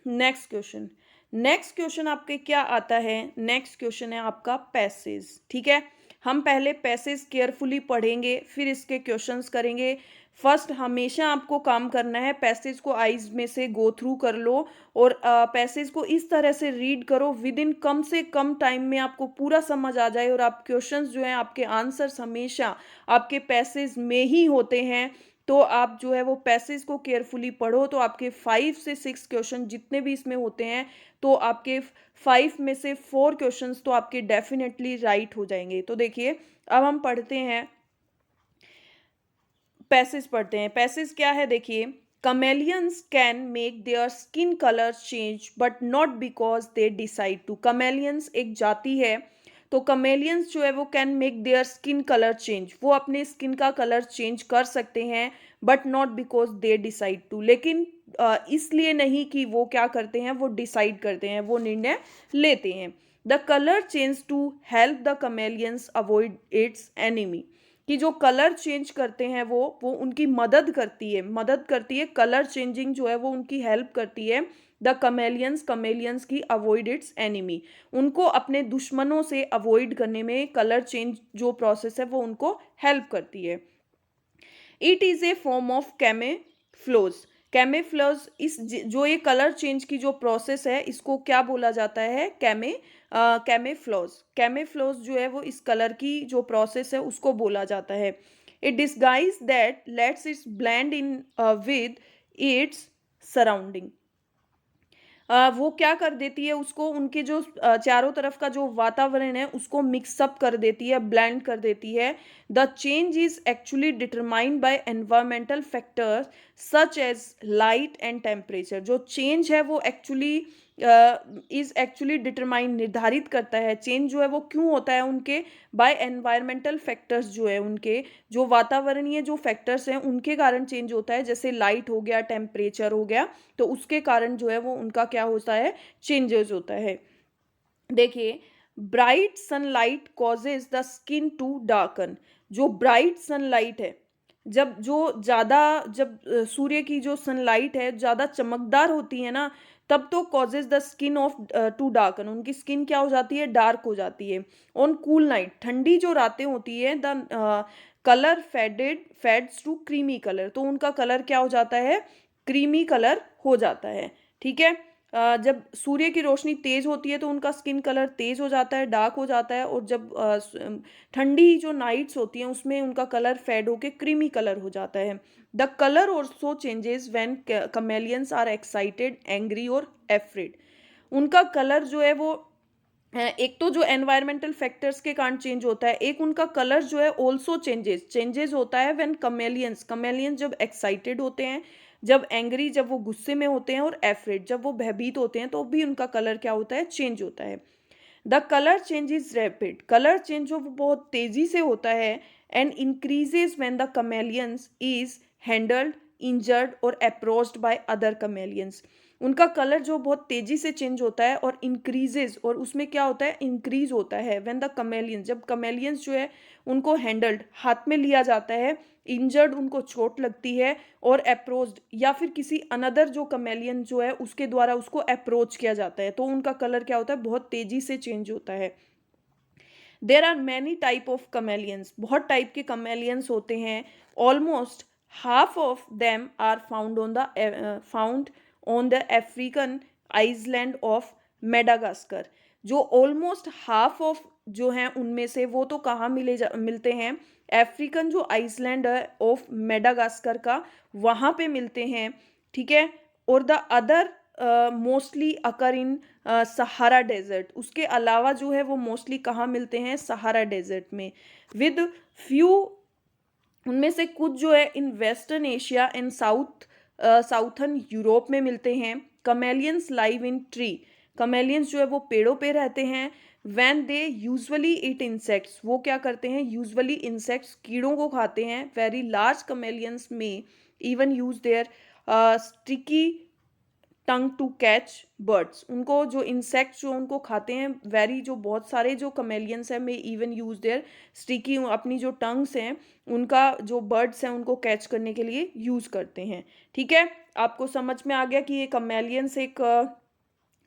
नेक्स्ट क्वेश्चन। नेक्स्ट क्वेश्चन आपके क्या आता है? नेक्स्ट क्वेश्चन है आपका पैसेज, ठीक है। हम पहले पैसेज केयरफुली पढ़ेंगे फिर इसके क्वेश्चंस करेंगे। फर्स्ट हमेशा आपको काम करना है, पैसेज को आइज में से गो थ्रू कर लो और पैसेज को इस तरह से रीड करो विद इन कम से कम टाइम में आपको पूरा समझ आ जाए। और आप क्वेश्चंस जो हैं आपके आंसर्स हमेशा आपके पैसेज में ही होते हैं। तो आप जो है वो पैसेज को केयरफुली पढ़ो, तो आपके 5 से 6 क्वेश्चन जितने भी इसमें होते हैं, तो आपके 5 में से 4 क्वेश्चंस तो आपके डेफिनेटली राइट हो जाएंगे। तो देखिए अब हम पढ़ते हैं, पैसेज पढ़ते हैं। पैसेज क्या है देखिए, chameleons can make their skin colour change but not because they decide to. Chameleons एक जाति है, तो कमेलियंस जो है वो can make their skin colour change, वो अपने स्किन का कलर चेंज कर सकते हैं, but not because they decide to, लेकिन इसलिए नहीं कि वो क्या करते हैं, वो डिसाइड करते हैं, वो निर्णय लेते हैं। The colour change to help the chameleons avoid its enemy, कि जो कलर चेंज करते हैं वो उनकी मदद करती है कलर चेंजिंग जो है वो उनकी हेल्प करती है द कमेलियंस की अवॉइड इट्स एनिमी, उनको अपने दुश्मनों से अवॉइड करने में कलर चेंज जो प्रोसेस है वो उनको हेल्प करती है। It is a form of camouflage जो ये कलर चेंज की जो प्रोसेस है इसको क्या बोला जाता है, कैमेफ्लोज जो है वो इस कलर की जो प्रोसेस है उसको बोला जाता है। It disguise that let's it's blend in with its surrounding, वो क्या कर देती है, उसको उनके जो चारों तरफ का जो वातावरण है उसको मिक्सअप कर देती है, ब्लेंड कर देती है। The change is actually determined by environmental factors such as light and temperature, जो चेंज है वो इज एक्चुअली डिटरमाइंड निर्धारित करता है, चेंज जो है वो क्यों होता है उनके बाय एनवायरमेंटल फैक्टर्स, जो है उनके जो वातावरणीय जो फैक्टर्स हैं उनके कारण चेंज होता है, जैसे लाइट हो गया, टेम्परेचर हो गया, तो उसके कारण जो है वो उनका क्या होता है, चेंजेस होता है। देखिए bright sunlight causes the skin to darken, जो ब्राइट सनलाइट है, जब सूर्य की जो सनलाइट है ज़्यादा चमकदार होती है ना, तब तो causes the skin of to darken, उनकी स्किन क्या हो जाती है, डार्क हो जाती है। ऑन कूल नाइट, ठंडी जो रातें होती है, the colour fades to creamy colour, तो उनका कलर क्या हो जाता है, क्रीमी कलर हो जाता है। ठीक है, जब सूर्य की रोशनी तेज होती है तो उनका स्किन कलर तेज हो जाता है, डार्क हो जाता है, और जब ठंडी जो नाइट्स होती हैं उसमें उनका कलर फेड होके क्रीमी कलर हो जाता है। The colour also changes when chameleons are excited, angry और एफ्रेड, उनका कलर जो है वो एक तो जो एनवायरमेंटल फैक्टर्स के कारण चेंज होता है, एक उनका कलर जो है ऑल्सो चेंजेस होता है व्हेन कमेलियंस जब एक्साइटेड होते हैं, जब एंग्री जब वो गुस्से में होते हैं, और एफ्रेड जब वो भयभीत होते हैं, तो भी उनका कलर क्या होता है, चेंज होता है। The colour change is rapid, colour change जो वो बहुत तेजी से होता है, and increases when the chameleon's is handled, injured और अप्रोच्ड बाय अदर कमेलियंस, उनका कलर जो बहुत तेजी से चेंज होता है और इंक्रीजेज, और उसमें क्या होता है, इंक्रीज होता है व्हेन द कमेलियंस, जब कमेलियंस जो है उनको हैंडल्ड हाथ में लिया जाता है, इंजर्ड उनको चोट लगती है, और अप्रोच्ड या फिर किसी अनदर जो कमेलियन जो है उसके द्वारा उसको अप्रोच किया जाता है, तो उनका कलर क्या होता है, बहुत तेजी से चेंज होता है। There are many type of chameleons, बहुत टाइप के कमेलियंस होते हैं। Almost half of them are found on the African island of Madagascar, जो ऑलमोस्ट हाफ ऑफ जो हैं उनमें से वो तो कहाँ मिलते हैं, अफ्रीकन जो आइसलैंड है ऑफ मेडागास्कर का, वहाँ पे मिलते हैं। ठीक है, और the other mostly occur in Sahara desert, उसके अलावा जो है वो मोस्टली कहाँ मिलते हैं, सहारा डेजर्ट में। विद फ्यू, उनमें से कुछ जो है in western Asia and southern Europe में मिलते हैं। Chameleons live in tree, chameleons जो है वो पेड़ों पे रहते हैं। When they usually eat insects, वो क्या करते हैं, यूजली इंसेक्ट्स कीड़ों को खाते हैं। वेरी लार्ज कमेलियंस में even use their sticky tongue to catch birds, उनको जो इंसेक्ट्स जो उनको खाते हैं, वेरी जो बहुत सारे जो कमेलियंस हैं में इवन यूज देयर स्टिकी, अपनी जो टंग्स हैं उनका जो बर्ड्स हैं उनको कैच करने के लिए यूज करते हैं। ठीक है, आपको समझ में आ गया कि ये कमेलियंस एक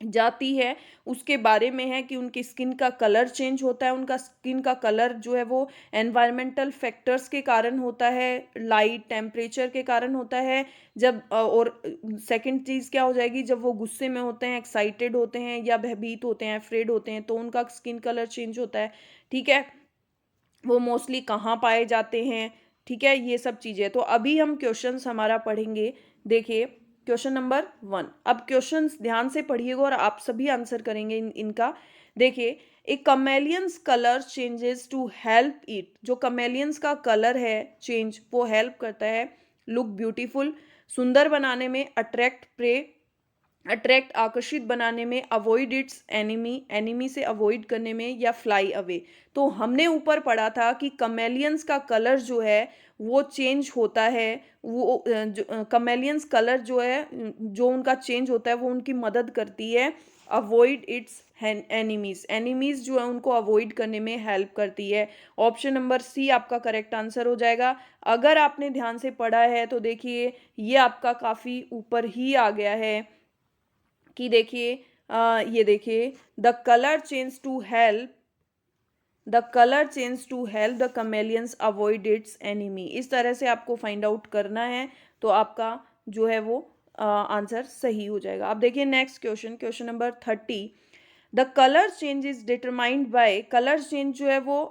जाति है, उसके बारे में है कि उनकी स्किन का कलर चेंज होता है, उनका स्किन का कलर जो है वो एनवायरमेंटल फैक्टर्स के कारण होता है, लाइट टेम्परेचर के कारण होता है, जब और सेकंड चीज़ क्या हो जाएगी, जब वो गुस्से में होते हैं, एक्साइटेड होते हैं, या भयभीत होते हैं, अफ्रेड होते हैं, तो उनका स्किन कलर चेंज होता है। ठीक है, वो मोस्टली कहाँ पाए जाते हैं, ठीक है, ये सब चीज़ें। तो अभी हम क्वेश्चंस हमारा पढ़ेंगे। देखिए क्वेश्चन नंबर 1। अब क्वेश्चंस ध्यान से पढ़िएगा और आप सभी आंसर करेंगे इनका। देखिए, a chameleons colour changes to help it. जो कमेलियंस का कलर है चेंज, वो हेल्प करता है लुक ब्यूटीफुल, सुंदर बनाने में, अट्रैक्ट आकर्षित बनाने में, अवॉइड इट्स एनिमी, एनिमी से अवॉइड करने में, या फ्लाई अवे। तो हमने ऊपर पढ़ा था कि कमेलियंस का कलर जो है वो चेंज होता है। वो कमेलियंस कलर जो है, जो उनका चेंज होता है वो उनकी मदद करती है अवॉइड इट्स एनिमीज। एनिमीज जो है उनको अवॉइड करने में हेल्प करती है। ऑप्शन नंबर सी आपका करेक्ट आंसर हो जाएगा। अगर आपने ध्यान से पढ़ा है तो देखिए ये आपका काफ़ी ऊपर ही आ गया है कि देखिए ये देखिए the colour change to help the chameleons avoid its enemy. इस तरह से आपको फाइंड आउट करना है तो आपका जो है वो आंसर सही हो जाएगा। अब देखिए next question, question number 30। The colour change is determined by. Colour change जो है वो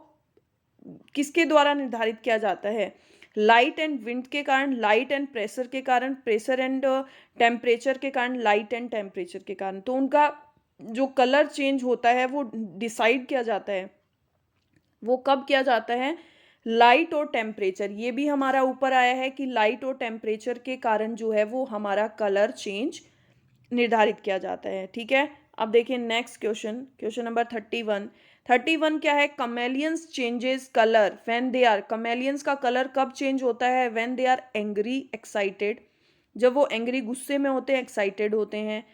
किसके द्वारा निर्धारित किया जाता है? लाइट एंड विंड के कारण, लाइट एंड प्रेशर के कारण, प्रेशर एंड टेम्परेचर के कारण, लाइट एंड टेम्परेचर के कारण। तो उनका जो कलर चेंज होता है वो डिसाइड किया जाता है, वो कब किया जाता है? लाइट और टेम्परेचर। ये भी हमारा ऊपर आया है कि लाइट और टेम्परेचर के कारण जो है वो हमारा कलर चेंज निर्धारित किया जाता है। ठीक है, अब देखिए नेक्स्ट क्वेश्चन, क्वेश्चन नंबर 31। 31 क्या है? Chameleons changes colour when they are. Chameleons का कलर कब चेंज होता है? When they are angry, excited. जब वो एंग्री गुस्से में होते हैं, एक्साइटेड होते हैं।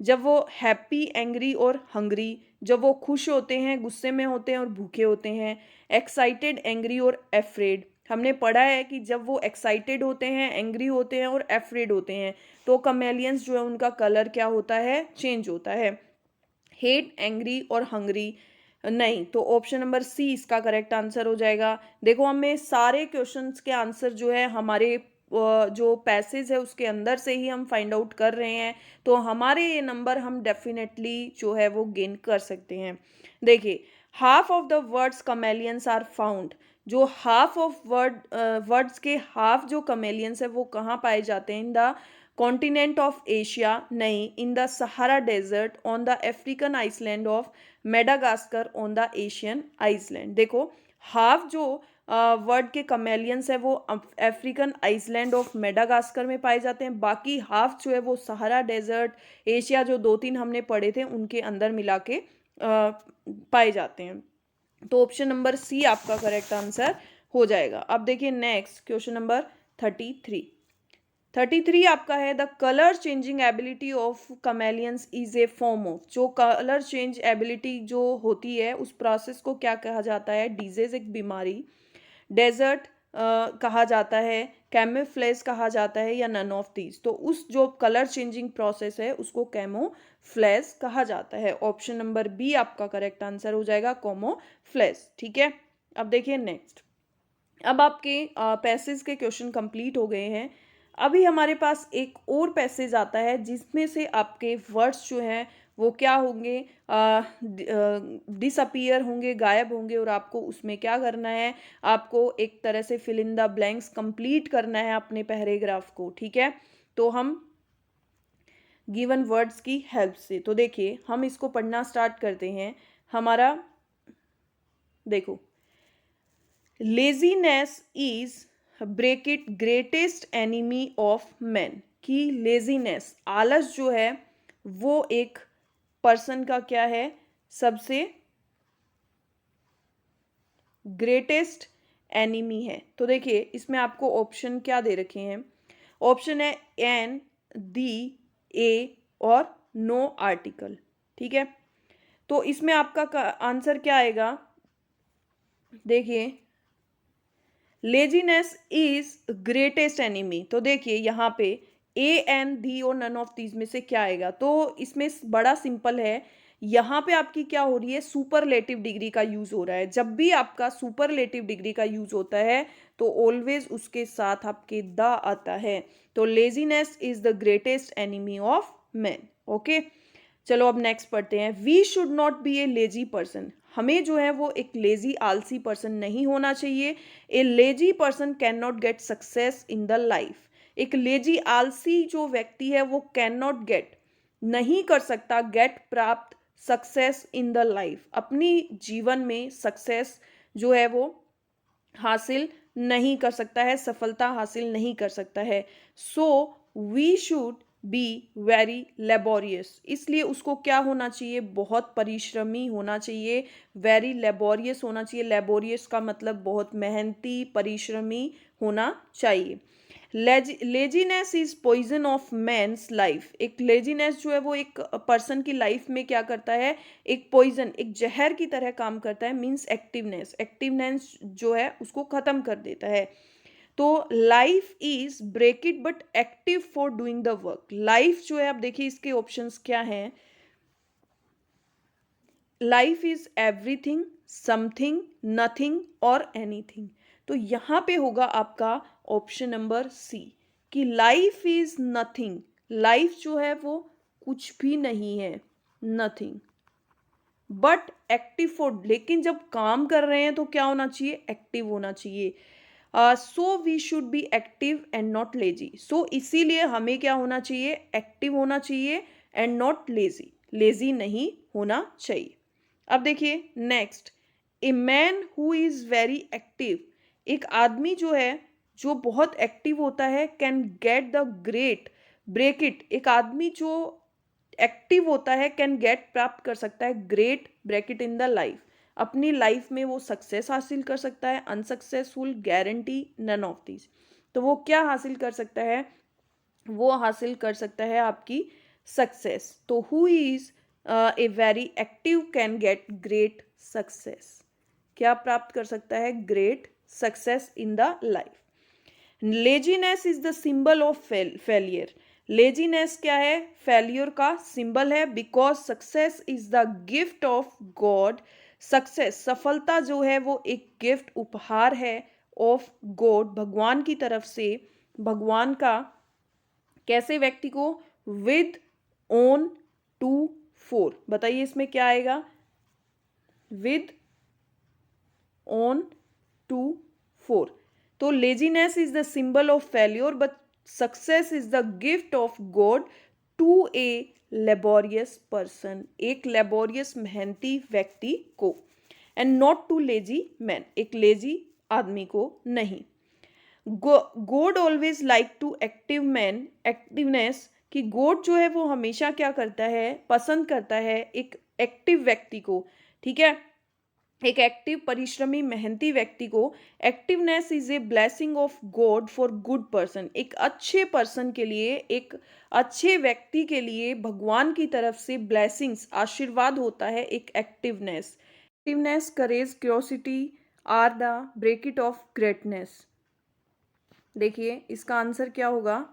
जब वो हैप्पी, एंग्री और हंग्री। जब वो खुश होते हैं, गुस्से में होते हैं और भूखे होते हैं। एक्साइटेड, एंग्री और एफ्रेड। हमने पढ़ा है कि जब वो एक्साइटेड होते हैं, एंग्री होते हैं और एफ्रेड होते हैं तो कमेलियंस जो है उनका कलर क्या होता है? चेंज होता है। हेट, एंग्री और हंग्री नहीं। तो ऑप्शन नंबर सी इसका करेक्ट आंसर हो जाएगा। देखो हमें सारे क्वेश्चंस के आंसर जो है हमारे जो पैसेज है उसके अंदर से ही हम फाइंड आउट कर रहे हैं, तो हमारे ये नंबर हम डेफिनेटली जो है वो गेन कर सकते हैं। देखिए, half of the world's chameleons are found. जो हाफ ऑफ वर्ड्स के हाफ जो कमेलियंस है वो कहाँ पाए जाते हैं? In the continent of Asia नहीं, in the Sahara desert, on the African island of Madagascar, on the Asian island. देखो हाफ जो वर्ड के कमेलियंस है वो अफ्रीकन आइसलैंड ऑफ मेडागास्कर में पाए जाते हैं, बाकी हाफ जो है वो सहारा डेजर्ट, एशिया जो 2-3 हमने पढ़े थे उनके अंदर मिला के पाए जाते हैं। तो ऑप्शन नंबर सी आपका करेक्ट आंसर हो जाएगा। अब देखिए नेक्स्ट क्वेश्चन नंबर 33। 33 आपका है the colour changing ability of chameleon's is a form of. जो कलर चेंज एबिलिटी जो होती है उस प्रोसेस को क्या कहा जाता है? डिजीज, एक बीमारी। डेजर्ट कहा जाता है, कैमोफ्लेज कहा जाता है, या नन ऑफ दीज। तो उस जो कलर चेंजिंग प्रोसेस है उसको कैमोफ्लेज कहा जाता है। ऑप्शन नंबर बी आपका करेक्ट आंसर हो जाएगा, कैमोफ्लेज। ठीक है, अब देखिए नेक्स्ट। अब आपके पैसेज के क्वेश्चन कंप्लीट हो गए हैं। अभी हमारे पास एक और पैसेज आता है जिसमें से आपके वर्ड्स जो हैं वो क्या होंगे? डिसअपीयर होंगे, गायब होंगे, और आपको उसमें क्या करना है? आपको एक तरह से fill in the blanks complete करना है अपने पैराग्राफ को। ठीक है, तो हम गिवन वर्ड्स की हेल्प से, तो देखिए हम इसको पढ़ना स्टार्ट करते हैं। हमारा देखो, laziness is break it greatest enemy of man. कि लेजीनेस, आलस जो है वो एक पर्सन का क्या है? सबसे ग्रेटेस्ट एनिमी है। तो देखिए इसमें आपको ऑप्शन क्या दे रखे हैं? ऑप्शन है एन, दी, ए और नो आर्टिकल। ठीक है, तो इसमें आपका आंसर क्या आएगा? देखिए, लेजीनेस इज ग्रेटेस्ट एनिमी। तो देखिए यहाँ पे ए, एन, दी और नन ऑफ दीज में से क्या आएगा? तो इसमें बड़ा सिंपल है। यहाँ पे आपकी क्या हो रही है? सुपरलेटिव डिग्री का यूज हो रहा है। जब भी आपका सुपरलेटिव डिग्री का यूज होता है तो ऑलवेज उसके साथ आपके द आता है। तो laziness is the greatest enemy of man. Okay, चलो अब नेक्स्ट पढ़ते हैं। We should not be a lazy person, हमें जो है वो एक लेजी आलसी पर्सन नहीं होना चाहिए। ए lazy person can not get success in the life, एक लेजी आलसी जो व्यक्ति है वो कैन नॉट गेट, नहीं कर सकता, गेट प्राप्त, सक्सेस इन द लाइफ, अपनी जीवन में सक्सेस जो है वो हासिल नहीं कर सकता है, सफलता हासिल नहीं कर सकता है। So we should be very laborious, इसलिए उसको क्या होना चाहिए, बहुत परिश्रमी होना चाहिए, वेरी लेबोरियस होना चाहिए। लेबोरियस का मतलब बहुत मेहनती, परिश्रमी होना चाहिए। Laziness is poison of man's life, एक लेजीनेस जो है वो एक पर्सन की लाइफ में क्या करता है, एक पॉइजन, एक जहर की तरह काम करता है। मीन्स एक्टिवनेस, एक्टिवनेस जो है उसको खत्म कर देता है। तो life is break it but active for doing the work, life जो है, अब देखिए इसके ऑप्शंस क्या हैं। Life is everything, something, nothing और एनीथिंग। तो यहाँ पे होगा आपका ऑप्शन नंबर सी कि लाइफ इज नथिंग, लाइफ जो है वो कुछ भी नहीं है, नथिंग, बट एक्टिव फॉर, लेकिन जब काम कर रहे हैं तो क्या होना चाहिए, एक्टिव होना चाहिए। So we should be active and not lazy, so इसीलिए हमें क्या होना चाहिए, एक्टिव होना चाहिए एंड नॉट लेजी, लेजी नहीं होना चाहिए। अब देखिए next, a man who is very active, एक आदमी जो है जो बहुत एक्टिव होता है, can get the great break it, एक आदमी जो एक्टिव होता है कैन गेट, प्राप्त कर सकता है, great bracket in the life, अपनी लाइफ में वो सक्सेस हासिल कर सकता है। Unsuccessful, guarantee, none of this. तो वो क्या हासिल कर सकता है, वो हासिल कर सकता है आपकी सक्सेस। तो who is a very active can get great success, क्या प्राप्त कर सकता है, great success in the life. Laziness is the symbol of failure, laziness क्या है, फेलियर का सिंबल है। Because success is the gift of God, success, सफलता जो है वो एक गिफ्ट, उपहार है, ऑफ गॉड, भगवान की तरफ से, भगवान का, कैसे व्यक्ति को, विद ऑन टू फोर, बताइए इसमें क्या आएगा, विद ऑन टू फोर। तो laziness is the symbol of failure but success is the gift of god to a laborious person, एक लेबोरियस मेहनती व्यक्ति को, and not to lazy man, एक लेजी आदमी को नहीं। God always like to active man, activeness, कि गॉड जो है वो हमेशा क्या करता है, पसंद करता है एक एक्टिव व्यक्ति को, ठीक है, एक एक्टिव, परिश्रमी, मेहनती व्यक्ति को। Activeness is a blessing of God for good person, एक अच्छे पर्सन के लिए, एक अच्छे व्यक्ति के लिए भगवान की तरफ से ब्लेसिंग्स, आशीर्वाद होता है एक activeness. Activeness, courage, curiosity are the bracket of greatness. देखिए इसका आंसर क्या होगा,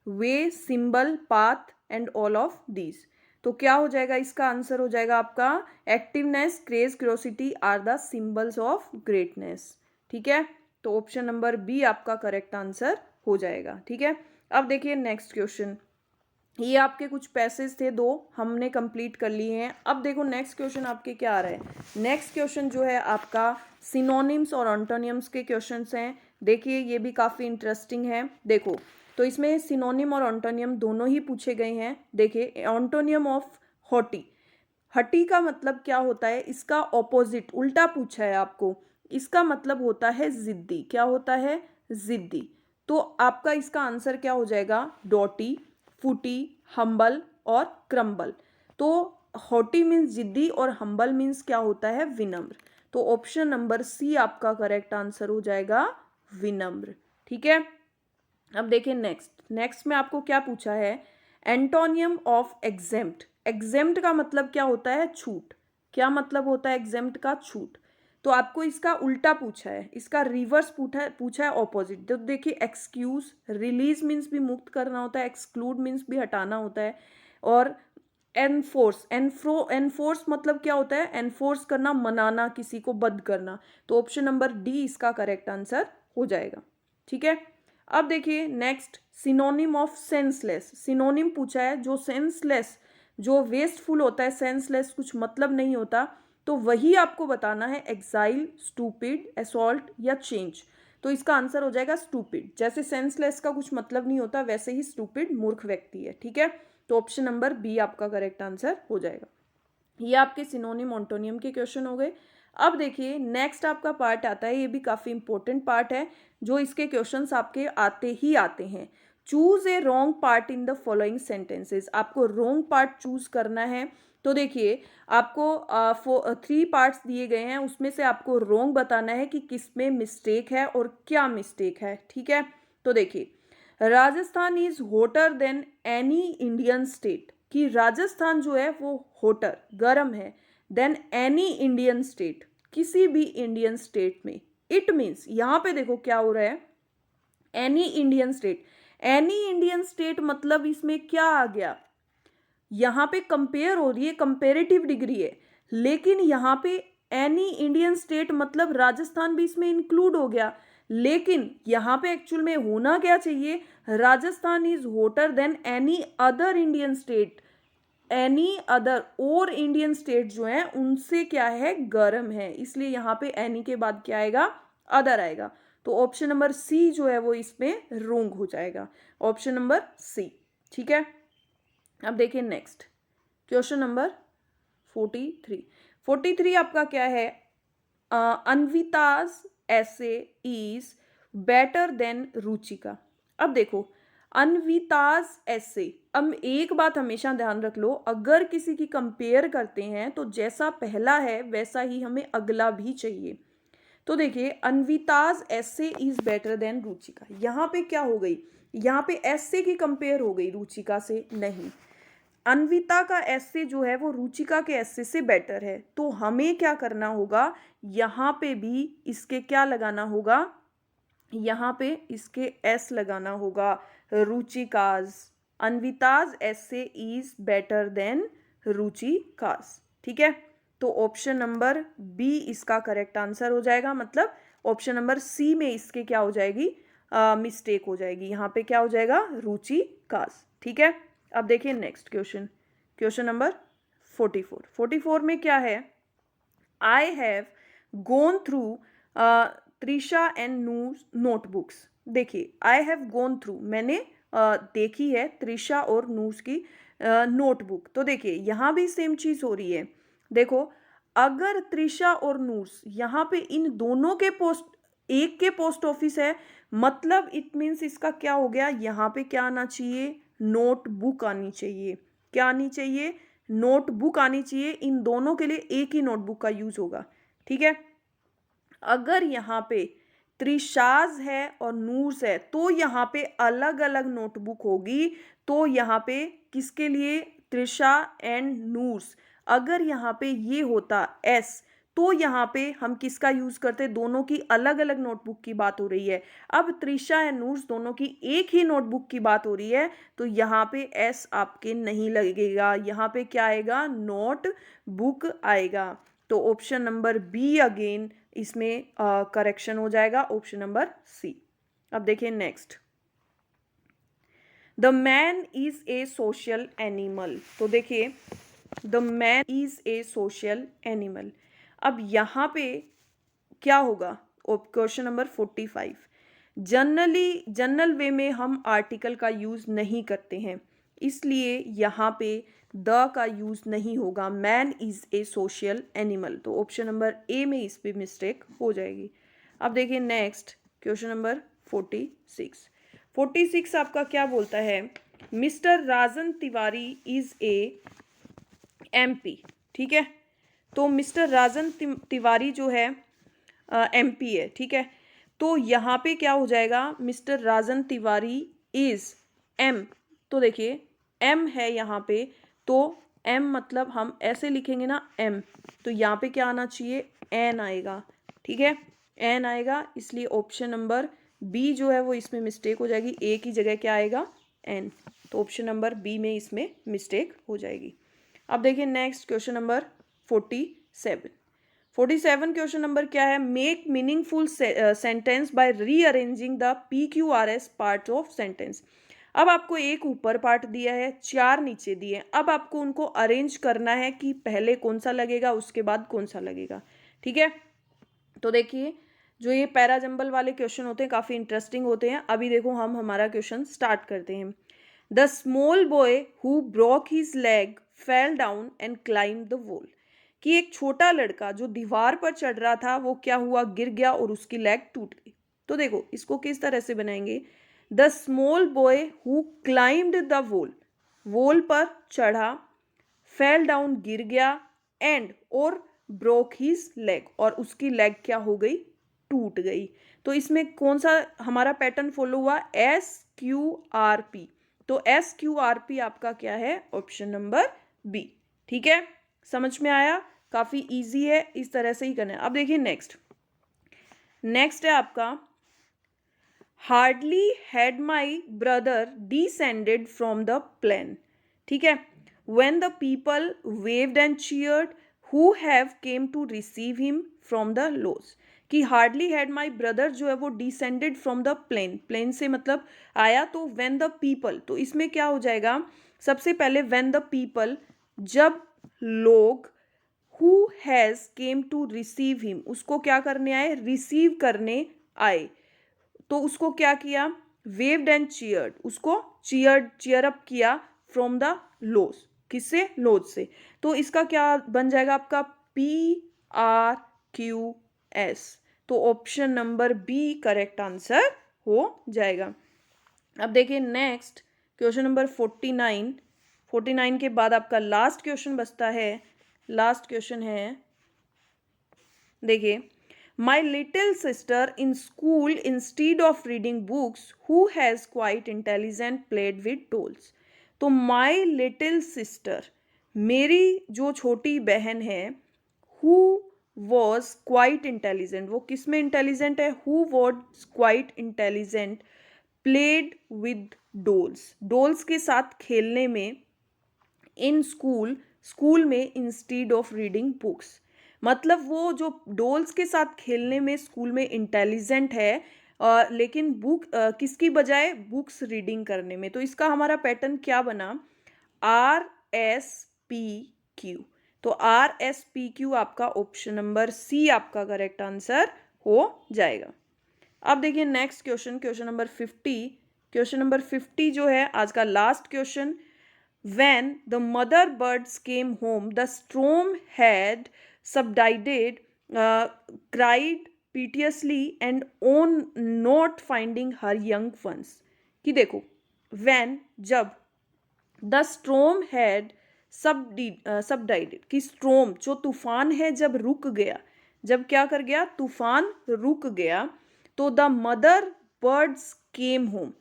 way, symbol, path and all of these. तो क्या हो जाएगा, इसका आंसर हो जाएगा आपका activeness, craze, curiosity are the symbols of greatness, ठीक है। तो ऑप्शन नंबर बी आपका करेक्ट आंसर हो जाएगा, ठीक है। अब देखिए नेक्स्ट क्वेश्चन, ये आपके कुछ पैसेज थे, दो हमने कंप्लीट कर लिए हैं। अब देखो नेक्स्ट क्वेश्चन आपके क्या आ रहे हैं। नेक्स्ट क्वेश्चन जो है आपका सिनोनिम्स और ऑन्टोनियम्स के क्वेश्चंस हैं। देखिए ये भी काफ़ी इंटरेस्टिंग है। देखो तो इसमें सिनोनिम और ऑन्टोनियम दोनों ही पूछे गए हैं। देखिए ऑन्टोनियम ऑफ हॉटी, हटी का मतलब क्या होता है, इसका ऑपोजिट, उल्टा पूछा है आपको। इसका मतलब होता है जिद्दी, क्या होता है, जिद्दी। तो आपका इसका आंसर क्या हो जाएगा, डॉटी, फूटी, हम्बल और क्रम्बल। तो हॉटी मीन्स जिद्दी और हम्बल मीन्स क्या होता है, विनम्र। तो ऑप्शन नंबर सी आपका करेक्ट आंसर हो जाएगा, विनम्र, ठीक है। अब देखिए नेक्स्ट में आपको क्या पूछा है, एंटोनियम ऑफ एग्जेम्प्ट। एग्जेम्प्ट का मतलब क्या होता है, छूट। क्या मतलब होता है एग्जेम्प्ट का, छूट। तो आपको इसका उल्टा पूछा है, इसका रिवर्स पूछा है ऑपोजिट। तो देखिए एक्सक्यूज, रिलीज मीन्स भी मुक्त करना होता है, एक्सक्लूड मीन्स भी हटाना होता है, और एनफोर्स, एनफोर्स मतलब क्या होता है, एनफोर्स करना, मनाना, किसी को बंद करना। तो ऑप्शन नंबर डी इसका करेक्ट आंसर हो जाएगा, ठीक है। अब देखिए next, synonym of senseless. Synonym पूछा है जो सेंसलेस, जो वेस्टफुल होता है, सेंसलेस, कुछ मतलब नहीं होता, तो वही आपको बताना है, एक्साइल, स्टूपिड, असॉल्ट या चेंज। तो इसका आंसर हो जाएगा स्टूपिड। जैसे सेंसलेस का कुछ मतलब नहीं होता, वैसे ही स्टूपिड मूर्ख व्यक्ति है, ठीक है। तो ऑप्शन नंबर बी आपका करेक्ट आंसर हो जाएगा। ये आपके सिनोनिम ऑन्टोनियम के क्वेश्चन हो गए। अब देखिए नेक्स्ट आपका पार्ट आता है, ये भी काफ़ी इंपॉर्टेंट पार्ट है, जो इसके क्वेश्चंस आपके आते ही आते हैं। Choose a wrong part in the following sentences. आपको रॉन्ग पार्ट चूज करना है। तो देखिए आपको 3 पार्ट्स दिए गए हैं, उसमें से आपको रॉन्ग बताना है कि किस में मिस्टेक है और क्या मिस्टेक है, ठीक है। तो देखिए Rajasthan is hotter than any Indian state, कि राजस्थान जो है वो होटर गर्म है देन एनी इंडियन स्टेट, किसी भी इंडियन स्टेट में। इट मीन्स यहाँ पे देखो क्या हो रहा है, any Indian state. Any Indian state मतलब इसमें क्या आ गया, यहाँ पे कंपेयर हो रही है, कंपेरेटिव डिग्री है, लेकिन यहाँ पे एनी इंडियन स्टेट मतलब राजस्थान भी इसमें इंक्लूड हो गया। लेकिन यहाँ पे एक्चुअल में होना क्या चाहिए, Rajasthan is hotter than any other Indian state. Any other और इंडियन स्टेट जो है उनसे क्या है, गर्म है, इसलिए यहाँ पे एनी के बाद क्या आएगा, अदर आएगा। तो ऑप्शन नंबर सी जो है वो इसमें रोंग हो जाएगा, ऑप्शन नंबर सी, ठीक है। अब देखिए नेक्स्ट क्वेश्चन नंबर 43 आपका क्या है, अन्विताज ऐसे इज बेटर देन रुचिका। अब देखो अन्विताज ऐसे, अब एक बात हमेशा ध्यान रख लो, अगर किसी की कंपेयर करते हैं तो जैसा पहला है वैसा ही हमें अगला भी चाहिए। तो देखिए अन्विताज ऐसे इज बेटर देन रुचिका, यहाँ पे क्या हो गई, यहाँ पे ऐसे की कंपेयर हो गई रुचिका से, नहीं, अन्विता का ऐसे जो है वो रुचिका के ऐसे से बेटर है। तो हमें क्या करना होगा, यहाँ पे भी इसके क्या लगाना होगा, यहाँ पे इसके एस लगाना होगा, रुचिकाज। अन्विताज ऐसे इज बेटर देन रुचिकाज, ठीक है। तो ऑप्शन नंबर बी इसका करेक्ट आंसर हो जाएगा, मतलब ऑप्शन नंबर सी में इसके क्या हो जाएगी, मिस्टेक हो जाएगी, यहाँ पे क्या हो जाएगा, रुचिकाज, ठीक है। अब देखिए नेक्स्ट क्वेश्चन नंबर 44 में क्या है, I have gone through Trisha and नूस नोटबुक्स। देखिए आई हैव गोन थ्रू, मैंने देखी है त्रिशा और नूस की नोटबुक। तो देखिए यहाँ भी सेम चीज हो रही है। देखो अगर त्रिशा और नूस यहाँ पे इन दोनों के पोस्ट, एक के पोस्ट ऑफिस है, मतलब इट मीन्स इसका क्या हो गया, यहाँ पे क्या आना चाहिए, नोटबुक आनी चाहिए। क्या आनी चाहिए, नोटबुक आनी चाहिए। इन दोनों के लिए एक ही नोटबुक का यूज होगा, ठीक है। अगर यहाँ पे त्रिशाज है और नूर्स है तो यहाँ पे अलग अलग नोटबुक होगी। तो यहाँ पे किसके लिए, त्रिशा एंड नूर्स। अगर यहाँ पे ये होता एस तो यहाँ पे हम किसका यूज करते, दोनों की अलग अलग नोटबुक की बात हो रही है। अब त्रिशा एंड नूर्स दोनों की एक ही नोटबुक की बात हो रही है, तो यहाँ पे एस आपके नहीं लगेगा, यहाँ पे क्या आएगा, नोट बुक आएगा। तो ऑप्शन नंबर बी अगेन इसमें करेक्शन हो जाएगा, ऑप्शन नंबर सी। अब देखिए next, the man is a social animal. तो देखिए the man is a social animal. अब यहाँ पे क्या होगा, क्वेश्चन नंबर 45, जनरल वे में हम आर्टिकल का यूज नहीं करते हैं, इसलिए यहाँ पे द का यूज नहीं होगा, man is a social animal. तो ऑप्शन नंबर ए में इस पे मिस्टेक हो जाएगी। अब देखिए नेक्स्ट क्वेश्चन नंबर 46 आपका क्या बोलता है, mister Rajan Tiwari is a MP, ठीक है। तो मिस्टर राजन तिवारी जो है एमपी है, ठीक है। तो यहाँ पे क्या हो जाएगा, mister Rajan Tiwari is M. तो देखिए एम है यहाँ पे, तो एम मतलब हम ऐसे लिखेंगे ना एम, तो यहाँ पे क्या आना चाहिए, एन आएगा, ठीक है, एन आएगा, इसलिए ऑप्शन नंबर बी जो है वो इसमें मिस्टेक हो जाएगी, ए की जगह क्या आएगा, एन। तो ऑप्शन नंबर बी में इसमें मिस्टेक हो जाएगी। अब देखिए next question number 47 question number क्या है, make meaningful sentence by rearranging the PQRS parts of sentence. अब आपको एक ऊपर पार्ट दिया है, 4 नीचे दिए हैं। अब आपको उनको अरेंज करना है कि पहले कौन सा लगेगा, उसके बाद कौन सा लगेगा। ठीक है, तो देखिए जो ये पैराजंबल वाले क्वेश्चन होते हैं काफ़ी इंटरेस्टिंग होते हैं। अभी देखो हम हमारा क्वेश्चन स्टार्ट करते हैं। The small boy who broke his leg fell down and climb the wall. कि एक छोटा लड़का जो दीवार पर चढ़ रहा था वो क्या हुआ, गिर गया और उसकी लेग टूट गई। तो देखो इसको किस तरह से बनाएंगे। The small boy who climbed the wall, wall पर चढ़ा, फेल डाउन गिर गया, एंड और ब्रोक हिज लेग और उसकी लेग क्या हो गई, टूट गई। तो इसमें कौन सा हमारा पैटर्न फॉलो हुआ, SQRP। तो SQRP आपका क्या है, ऑप्शन नंबर बी। ठीक है, समझ में आया, काफी इजी है, इस तरह से ही करना है। अब देखिए नेक्स्ट है आपका hardly had my brother descended from the plane. ठीक है, when the people waved and cheered, who have came to receive him from the lows। कि हार्डली हैड माई ब्रदर जो है वो descended from the plane, plane से मतलब आया, तो when the people, तो इसमें क्या हो जाएगा, सबसे पहले when the people, जब लोग, who has came to receive him, उसको क्या करने आए, रिसीव करने आए, तो उसको क्या किया, वेव्ड एंड चीयर्ड, उसको चीयर अप किया, फ्रॉम द लोज, किससे, लोज से। तो इसका क्या बन जाएगा आपका, PRQS। तो option number B correct answer हो जाएगा। अब देखिए नेक्स्ट क्वेश्चन नंबर 49 के बाद आपका लास्ट क्वेश्चन बचता है। लास्ट क्वेश्चन है, देखिए, My little sister in school, instead of reading books, who has quite intelligent played with dolls। तो my little sister, मेरी जो छोटी बहन है, who was quite intelligent, वो किस में इंटेलिजेंट है, who was quite intelligent played with dolls, doles के साथ खेलने में, इन स्कूल में, इंस्टीड ऑफ रीडिंग बुक्स, मतलब वो जो डोल्स के साथ खेलने में स्कूल में इंटेलिजेंट है, लेकिन बुक किसकी बजाय, बुक्स रीडिंग करने में। तो इसका हमारा पैटर्न क्या बना, RSPQ। तो RSPQ आपका ऑप्शन नंबर सी आपका करेक्ट आंसर हो जाएगा। अब देखिए next question number 50। Question number 50 जो है आज का last question. When the mother birds came home, the storm had subsided, cried piteously, and on not finding her young ones। कि देखो, when, जब, the storm had subsided, कि storm जो तूफान है जब रुक गया, जब क्या कर गया, तूफान रुक गया, तो the mother birds came home,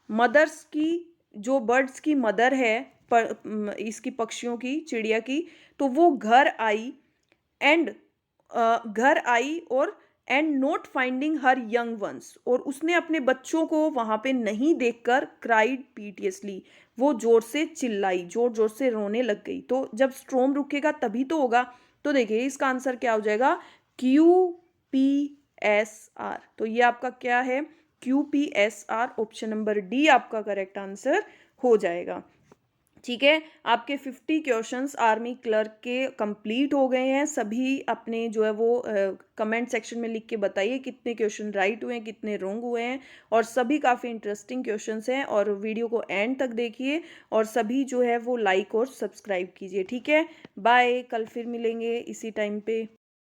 mothers की, जो बर्ड्स की मदर है, इसकी पक्षियों की, चिड़िया की, तो वो घर आई, और and note finding her young ones, और उसने अपने बच्चों को वहां पे नहीं देखकर, क्राइड पीटियसली, वो जोर से चिल्लाई, जोर जोर से रोने लग गई। तो जब स्ट्रोम रुकेगा तभी तो होगा। तो देखिए इसका आंसर क्या हो जाएगा, QPSR। तो ये आपका क्या है, QPSR, ऑप्शन नंबर डी आपका करेक्ट आंसर हो जाएगा। ठीक है, आपके 50 क्वेश्चंस आर्मी क्लर्क के कंप्लीट हो गए हैं। सभी अपने जो है वो कमेंट सेक्शन में लिख के बताइए कितने क्वेश्चन राइट हुए हैं, कितने रॉन्ग हुए हैं, और सभी काफ़ी इंटरेस्टिंग क्वेश्चंस हैं। और वीडियो को एंड तक देखिए, और सभी जो है वो लाइक और सब्सक्राइब कीजिए। ठीक है, बाय, कल फिर मिलेंगे इसी टाइम पे।